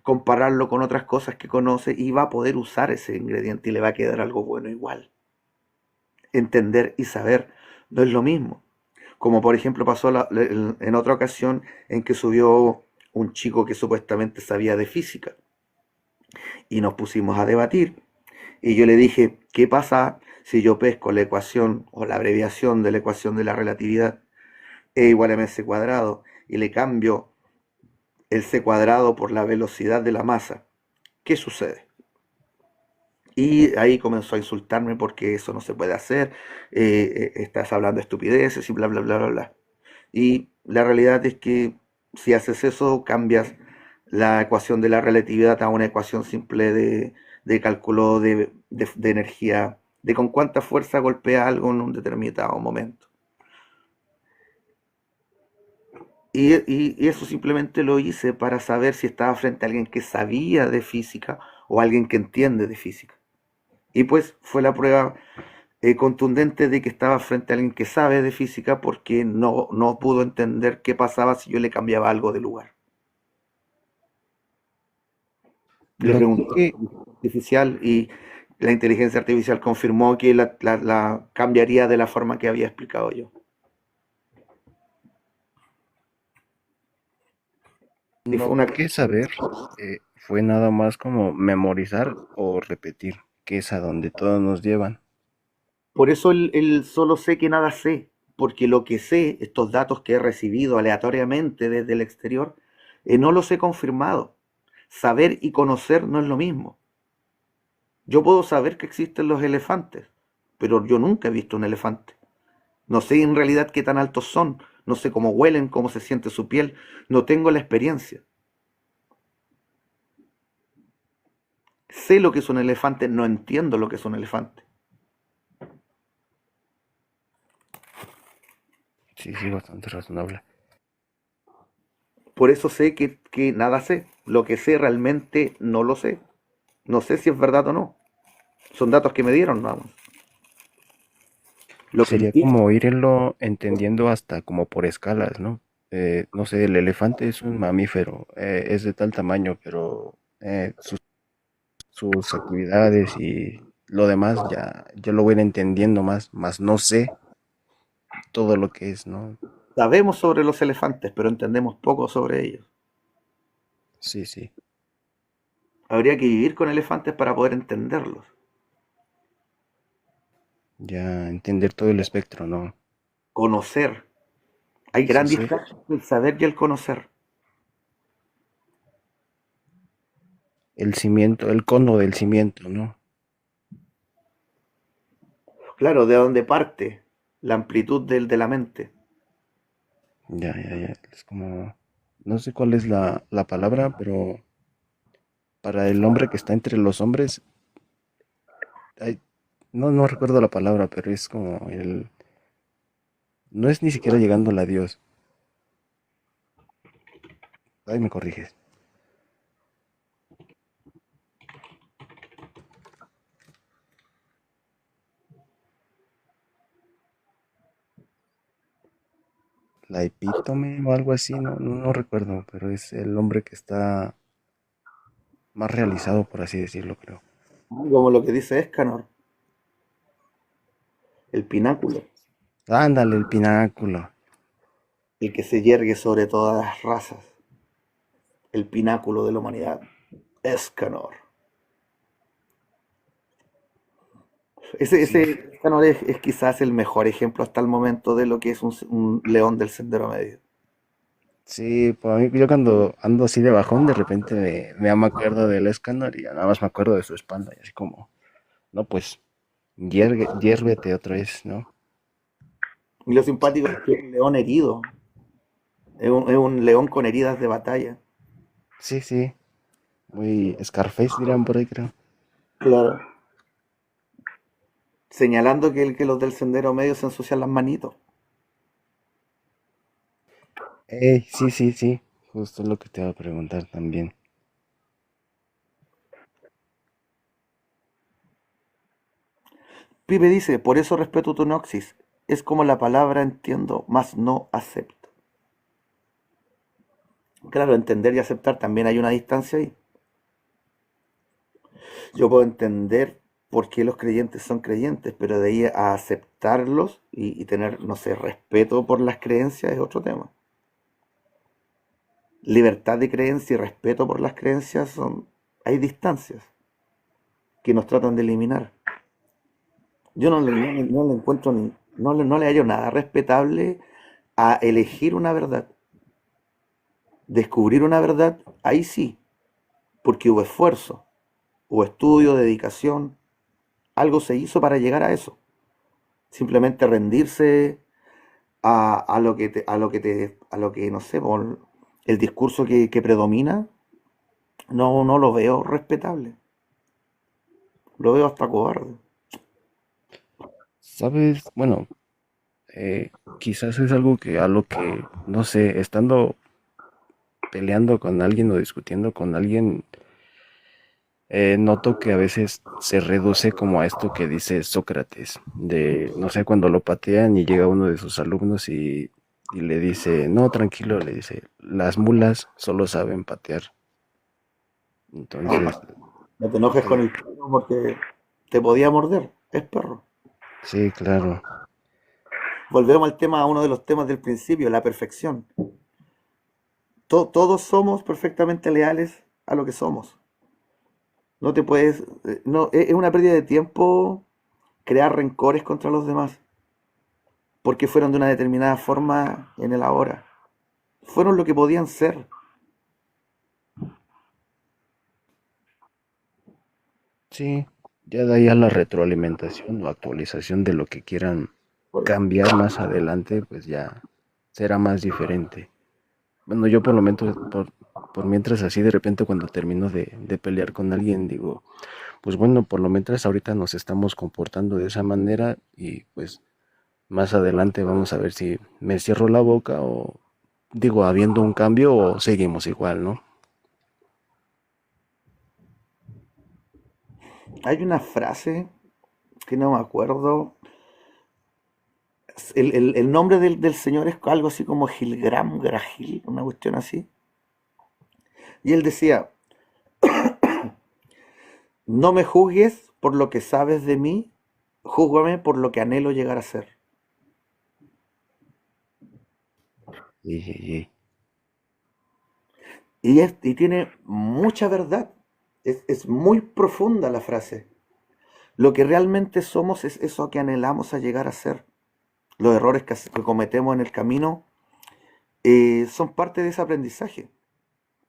compararlo con otras cosas que conoce y va a poder usar ese ingrediente y le va a quedar algo bueno igual. Entender y saber no es lo mismo. Como por ejemplo pasó en otra ocasión en que subió un chico que supuestamente sabía de física y nos pusimos a debatir y yo le dije, ¿qué pasa si yo pesco la ecuación o la abreviación de la ecuación de la relatividad E igual a mc cuadrado y le cambio el c cuadrado por la velocidad de la masa? ¿Qué sucede? Y ahí comenzó a insultarme porque eso no se puede hacer, estás hablando de estupideces y bla, bla, bla, bla, bla. Y la realidad es que si haces eso, cambias la ecuación de la relatividad a una ecuación simple de cálculo de energía, de con cuánta fuerza golpea algo en un determinado momento. Y eso simplemente lo hice para saber si estaba frente a alguien que sabía de física o alguien que entiende de física. Y pues fue la prueba contundente de que estaba frente a alguien que sabe de física porque no pudo entender qué pasaba si yo le cambiaba algo de lugar. Le Lo pregunté a la que, inteligencia artificial y la inteligencia artificial confirmó que la cambiaría de la forma que había explicado yo. Y fue lo una... que saber fue nada más como memorizar o repetir, que es a donde todos nos llevan. Por eso el solo sé que nada sé, porque lo que sé, estos datos que he recibido aleatoriamente desde el exterior, no los he confirmado. Saber y conocer no es lo mismo. Yo puedo saber que existen los elefantes, pero yo nunca he visto un elefante. No sé en realidad qué tan altos son, no sé cómo huelen, cómo se siente su piel, no tengo la experiencia. Sé lo que es un elefante, no entiendo lo que es un elefante. Sí, sí, bastante razonable. Por eso sé que nada sé. Lo que sé realmente no lo sé. No sé si es verdad o no. Son datos que me dieron nada más. Lo que Sería entiendo, como irlo entendiendo hasta como por escalas, ¿no? No sé, el elefante es un mamífero, es de tal tamaño, pero sus actividades y lo demás ya, yo lo voy a ir entendiendo más no sé todo lo que es, ¿no? sabemos sobre los elefantes, pero entendemos poco sobre ellos. Sí, sí, Habría que vivir con elefantes para poder entenderlos. ya entender todo el espectro, ¿no? Conocer. Hay Sí, gran sí, diferencia entre el saber y el conocer. el cimiento, el cono del cimiento, ¿no? Claro, de dónde parte la amplitud de la mente. Ya, es como, no sé cuál es la palabra, pero para el hombre que está entre los hombres, hay, no recuerdo la palabra, pero es como no es ni siquiera llegando a la Dios. Ahí me corriges. la epítome o algo así, no recuerdo, pero es el hombre que está más realizado, por así decirlo, creo. Como lo que dice Escanor, el pináculo, Ándale, el pináculo. el que se yergue sobre todas las razas, el pináculo de la humanidad, Escanor. Ese Sí, Escanor es quizás el mejor ejemplo hasta el momento de lo que es un león del Sendero Medio. sí, pues a mí, yo cuando ando así de bajón, de repente me acuerdo del escáner y ya nada más me acuerdo de su espalda, y así como, no, pues, hiérvete otra vez, ¿no? Y lo simpático es que es un león herido, es un león con heridas de batalla. Sí, sí, muy Scarface dirán por ahí, creo. Claro. Señalando que los del Sendero Medio se ensucian las manitos. Sí, sí, sí, justo lo que te iba a preguntar también. Pipe dice, por eso respeto tu noxis. Es como la palabra entiendo, mas no acepto. Claro, entender y aceptar también hay una distancia ahí. Yo puedo entender por qué los creyentes son creyentes, pero de ahí a aceptarlos y tener, no sé, respeto por las creencias es otro tema. Libertad de creencia y respeto por las creencias son, hay distancias que nos tratan de eliminar. Yo no le encuentro no le hallo nada respetable a elegir una verdad, descubrir una verdad, ahí sí, porque hubo esfuerzo, hubo estudio, dedicación, algo se hizo para llegar a eso. Simplemente rendirse a lo que a lo que, no sé, por el discurso que predomina, no lo veo respetable. Lo veo hasta cobarde. ¿Sabes? Bueno, quizás es algo que a lo que, no sé, estando peleando con alguien o discutiendo con alguien, noto que a veces se reduce como a esto que dice Sócrates, de, no sé, cuando lo patean y llega uno de sus alumnos y le dice, no, tranquilo, le dice, las mulas solo saben patear. Entonces, No te enojes con eh, el perro porque te podía morder. Es perro. sí, claro, Volvemos al tema, a uno de los temas del principio, la perfección. Todos somos perfectamente leales a lo que somos. No te puedes, no, es una pérdida de tiempo crear rencores contra los demás, porque fueron de una determinada forma en el ahora. Fueron lo que podían ser. sí, ya de ahí a la retroalimentación o actualización de lo que quieran cambiar más adelante, pues ya será más diferente. Bueno, yo por lo menos, por mientras así de repente cuando termino de pelear con alguien, digo, pues bueno, por lo mientras ahorita nos estamos comportando de esa manera y pues más adelante vamos a ver si me cierro la boca o digo, habiendo un cambio o seguimos igual, ¿no? Hay una frase que no me acuerdo. El nombre del señor es algo así como Gilgram Gragil, una cuestión así. Y él decía, no me juzgues por lo que sabes de mí, júzgame por lo que anhelo llegar a ser. Y Y tiene mucha verdad. Es muy profunda la frase. Lo que realmente somos es eso que anhelamos a llegar a ser. Los errores que cometemos en el camino son parte de ese aprendizaje.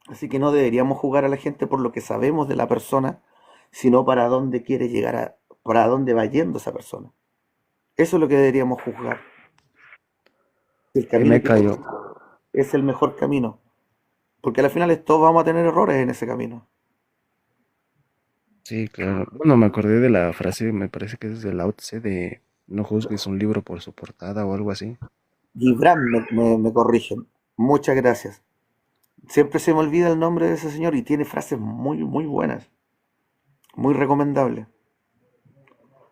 Así que no deberíamos juzgar a la gente por lo que sabemos de la persona, sino para dónde quiere llegar para dónde va yendo esa persona. Eso es lo que deberíamos juzgar. El ahí camino me que cayó. es el mejor camino. Porque al final todos vamos a tener errores en ese camino. Sí, claro. Bueno, me acordé de la frase, me parece que es de Lao Tse, de no juzgues un libro por su portada o algo así. Gibran me corrigen. Muchas gracias. Siempre se me olvida el nombre de ese señor y tiene frases muy buenas. Muy recomendables.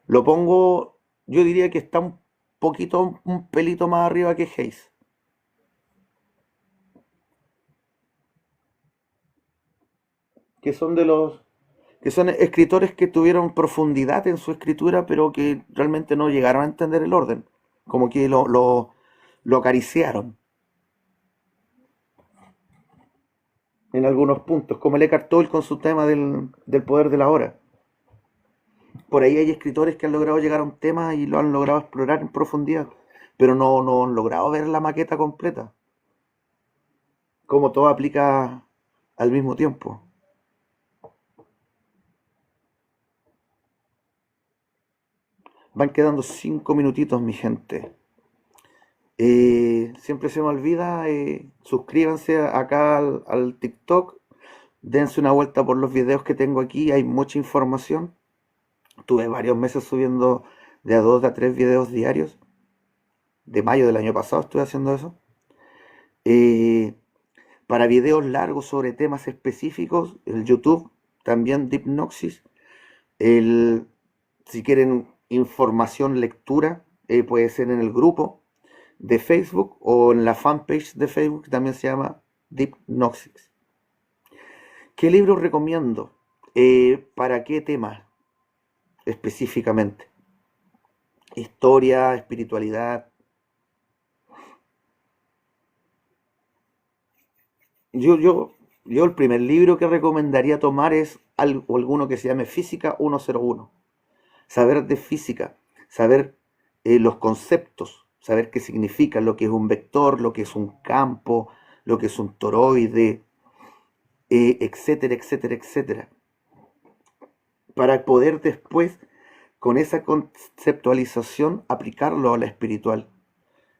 Lo pongo, yo diría que está un poquito, un pelito más arriba que Hayes. que son de los que son escritores que tuvieron profundidad en su escritura, pero que realmente no llegaron a entender el orden, como que lo acariciaron en algunos puntos, como el Eckhart Tolle con su tema del poder de la hora. Por ahí hay escritores que han logrado llegar a un tema y lo han logrado explorar en profundidad, pero no han logrado ver la maqueta completa, como todo aplica al mismo tiempo. Van quedando 5 minutitos, mi gente. Siempre se me olvida, suscríbanse acá al TikTok, dense una vuelta por los videos que tengo aquí, hay mucha información. Tuve varios meses subiendo de a 2 a 3 videos diarios. De mayo del año pasado estuve haciendo eso. Eh, para videos largos sobre temas específicos, el YouTube, también Dipnoxis. El, si quieren información, lectura, puede ser en el grupo de Facebook o en la fanpage de Facebook, que también se llama Dipnoxis. ¿Qué libros recomiendo? ¿Para qué temas específicamente? Historia, espiritualidad. Yo, yo, yo el primer libro que recomendaría tomar es alguno que se llame Física 101. Saber de física, saber los conceptos, saber qué significa, lo que es un vector, lo que es un campo, lo que es un toroide, etcétera, etcétera, etcétera. Para poder después, con esa conceptualización, aplicarlo a la espiritual.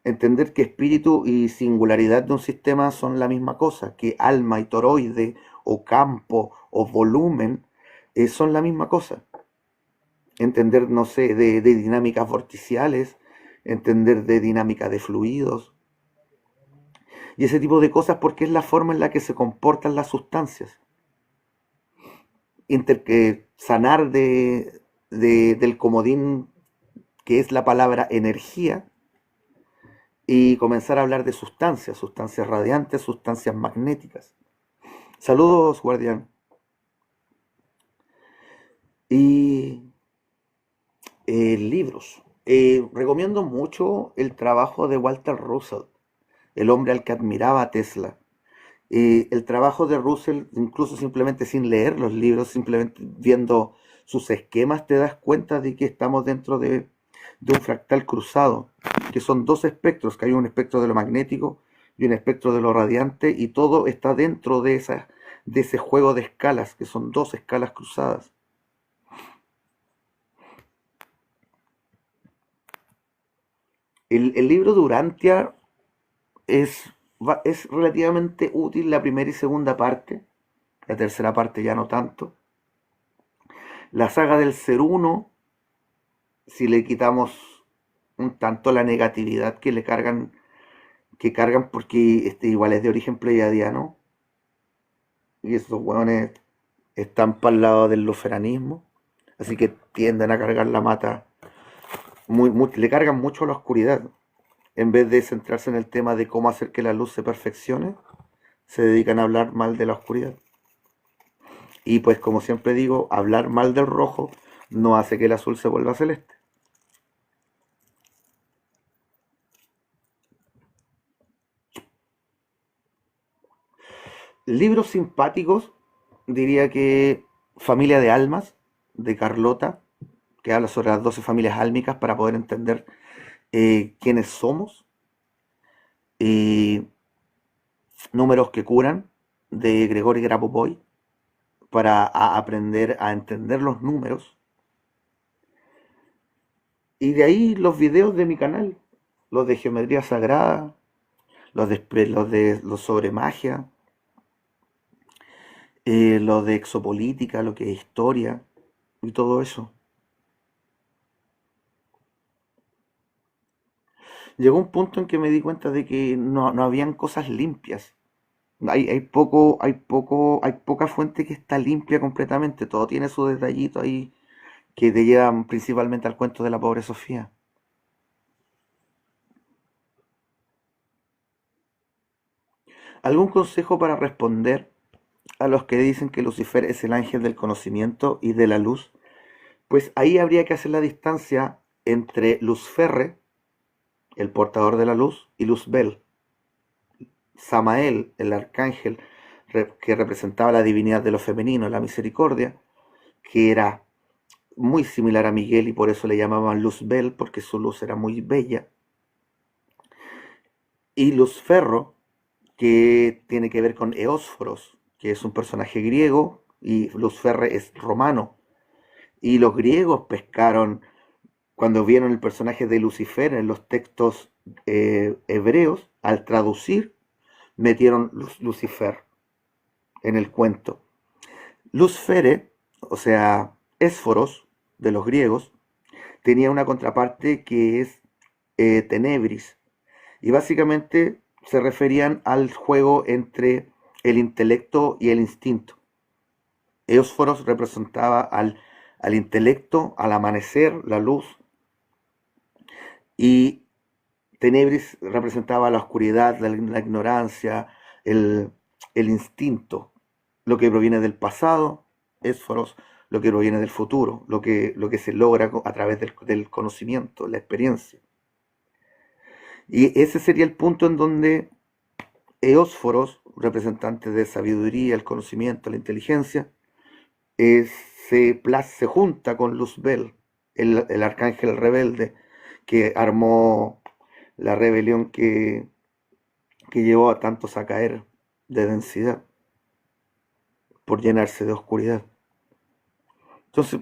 Entender que espíritu y singularidad de un sistema son la misma cosa, que alma y toroide, o campo, o volumen, son la misma cosa. Entender, no sé, de dinámicas vorticiales, entender de dinámica de fluidos, y ese tipo de cosas porque es la forma en la que se comportan las sustancias. Sanar del comodín que es la palabra energía, y comenzar a hablar de sustancias, sustancias radiantes, sustancias magnéticas. Saludos, guardián. Y libros. Recomiendo mucho el trabajo de Walter Russell, el hombre al que admiraba a Tesla. El trabajo de Russell, incluso simplemente sin leer los libros, simplemente viendo sus esquemas, te das cuenta de que estamos dentro de un fractal cruzado, que son dos espectros, que hay un espectro de lo magnético y un espectro de lo radiante, y todo está dentro de ese juego de escalas, que son dos escalas cruzadas. El libro de Urantia es relativamente útil la primera y segunda parte, la tercera parte ya no tanto. La saga del Ser Uno, si le quitamos un tanto la negatividad que cargan porque igual es de origen pleiadiano, y esos hueones están para el lado del luferanismo, así que tienden a cargar la mata, le cargan mucho a la oscuridad. En vez de centrarse en el tema de cómo hacer que la luz se perfeccione, se dedican a hablar mal de la oscuridad. Y pues como siempre digo, hablar mal del rojo no hace que el azul se vuelva celeste. Libros simpáticos, diría que Familia de Almas, de Carlota, que habla sobre las 12 familias álmicas para poder entender quiénes somos. Números que curan, de Gregory Grabovoi, para aprender a entender los números. Y de ahí los videos de mi canal, los de geometría sagrada, los sobre magia, los de exopolítica, lo que es historia y todo eso. Llegó un punto en que me di cuenta de que no habían cosas limpias. Hay poca fuente que está limpia completamente. Todo tiene su detallito ahí que te llevan principalmente al cuento de la pobre Sofía. ¿Algún consejo para responder a los que dicen que Lucifer es el ángel del conocimiento y de la luz, pues ahí habría que hacer la distancia entre Luzferre, el portador de la luz, y Luzbel. Samael, el arcángel que representaba la divinidad de lo femenino, la misericordia, que era muy similar a Miguel y por eso le llamaban Luzbel, porque su luz era muy bella. Y Luzferro, que tiene que ver con Eósforos, que es un personaje griego, y Luzferre es romano. Y los griegos pescaron, cuando vieron el personaje de Lucifer en los textos hebreos, al traducir, metieron Lucifer en el cuento. Luzfere, o sea, Ésforos, de los griegos, tenía una contraparte que es Tenebris, y básicamente se referían al juego entre el intelecto y el instinto. Eósforos representaba al intelecto, al amanecer, la luz, y Tenebris representaba la oscuridad, la ignorancia, el, el instinto, lo que proviene del pasado, Ésforos, lo que proviene del futuro, lo que se logra a través del conocimiento, la experiencia. Y ese sería el punto en donde Eósforos, representante de sabiduría, el conocimiento, la inteligencia, eh, se junta con Luzbel, el arcángel rebelde, que armó la rebelión que llevó a tantos a caer de densidad por llenarse de oscuridad. Entonces,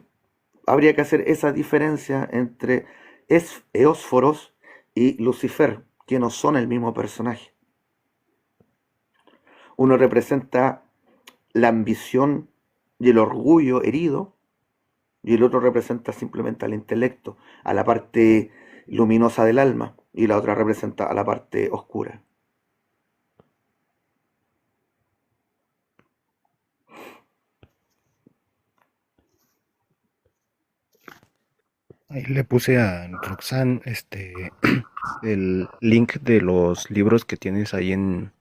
habría que hacer esa diferencia entre Eósforos y Lucifer, que no son el mismo personaje. Uno representa la ambición y el orgullo herido, y el otro representa simplemente al intelecto, a la parte luminosa del alma, y la otra representa a la parte oscura. Ahí le puse a Roxanne el link de los libros que tienes ahí en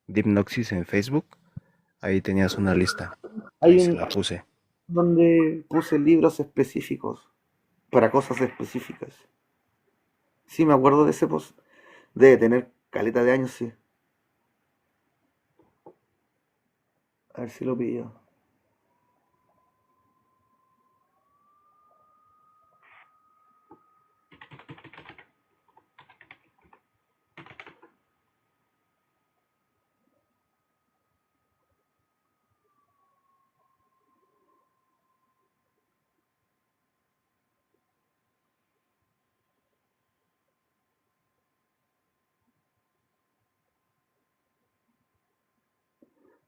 Dipnoxis en Facebook. Ahí tenías una lista. Ahí Hay se un la puse. donde puse libros específicos para cosas específicas. Sí, me acuerdo de ese post. Debe tener caleta de años, sí. A ver si lo pillo.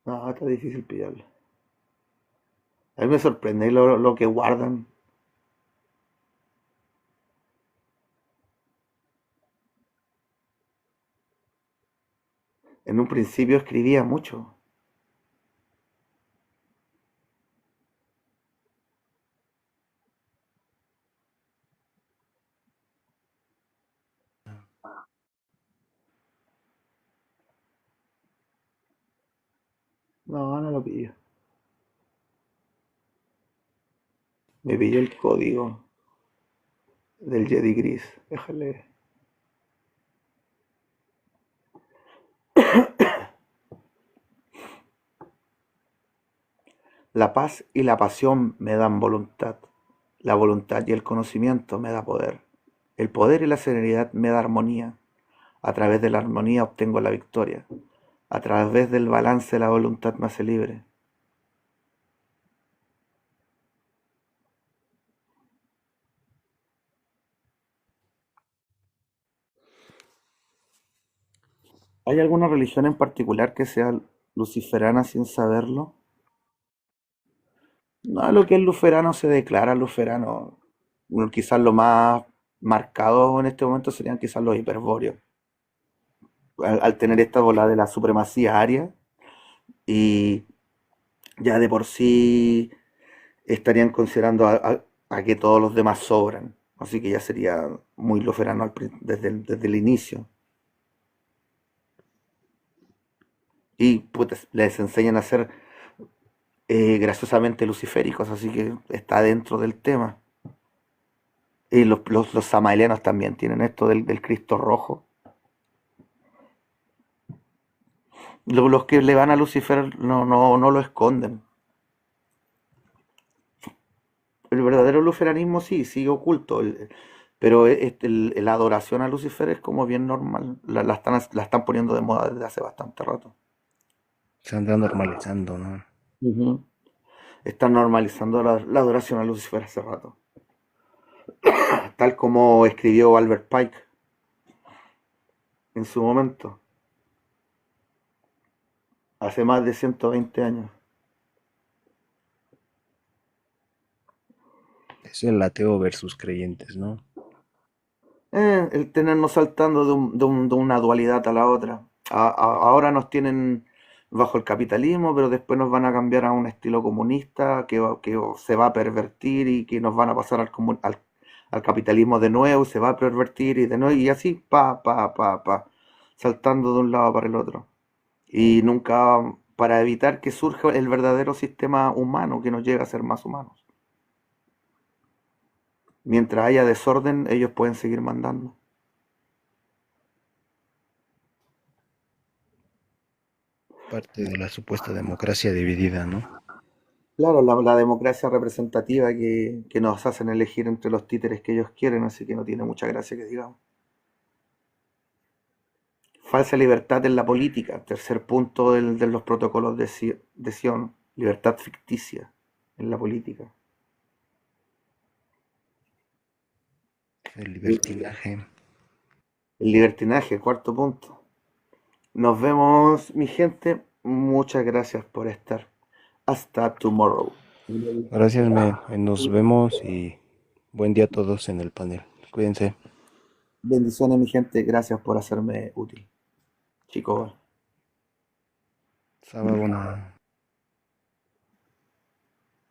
No, está difícil pillarlo. A mí me sorprende lo que guardan. En un principio escribía mucho. No, no lo pillo. Me pilló el código del Jedi Gris. Déjale. La paz y la pasión me dan voluntad. La voluntad y el conocimiento me da poder. El poder y la serenidad me da armonía. A través de la armonía obtengo la victoria. A través del balance la voluntad me hace libre. ¿Hay alguna religión en particular que sea luciferana sin saberlo? No, lo que es luferano se declara luferano. Bueno, quizás lo más marcado en este momento serían quizás los hiperbóreos. Al tener esta bola de la supremacía aria y ya de por sí estarían considerando a que todos los demás sobran. Así que ya sería muy luferano desde el inicio. Y pues, les enseñan a ser graciosamente luciféricos, así que está dentro del tema. Y los samaelianos también tienen esto del Cristo rojo. Los que le van a Lucifer no lo esconden. El verdadero luciferanismo sí, sigue oculto, pero la adoración a Lucifer es como bien normal. La están poniendo de moda desde hace bastante rato. Se anda normalizando, ¿no? Ujú. Están normalizando la adoración a Lucifer hace rato. Tal como escribió Albert Pike en su momento, hace más de 120 años. Es el ateo versus creyentes, ¿no? El tenernos saltando de una dualidad a la otra. Ahora nos tienen bajo el capitalismo, pero después nos van a cambiar a un estilo comunista que se va a pervertir y que nos van a pasar al capitalismo de nuevo y se va a pervertir y de nuevo y así, saltando de un lado para el otro. Y nunca para evitar que surja el verdadero sistema humano que nos llegue a ser más humanos. Mientras haya desorden, ellos pueden seguir mandando. Parte de la supuesta democracia dividida, ¿no? Claro, la democracia representativa que nos hacen elegir entre los títeres que ellos quieren, así que no tiene mucha gracia que digamos. Falsa libertad en la política, tercer punto de los protocolos de Sion, libertad ficticia en la política. El El, libertinaje. el libertinaje, cuarto punto. Nos vemos, mi gente. Muchas gracias por estar. Hasta tomorrow. Gracias, men. Nos vemos y buen día a todos en el panel. Cuídense. Bendiciones, mi gente. Gracias por hacerme útil. Chicos. Sábado.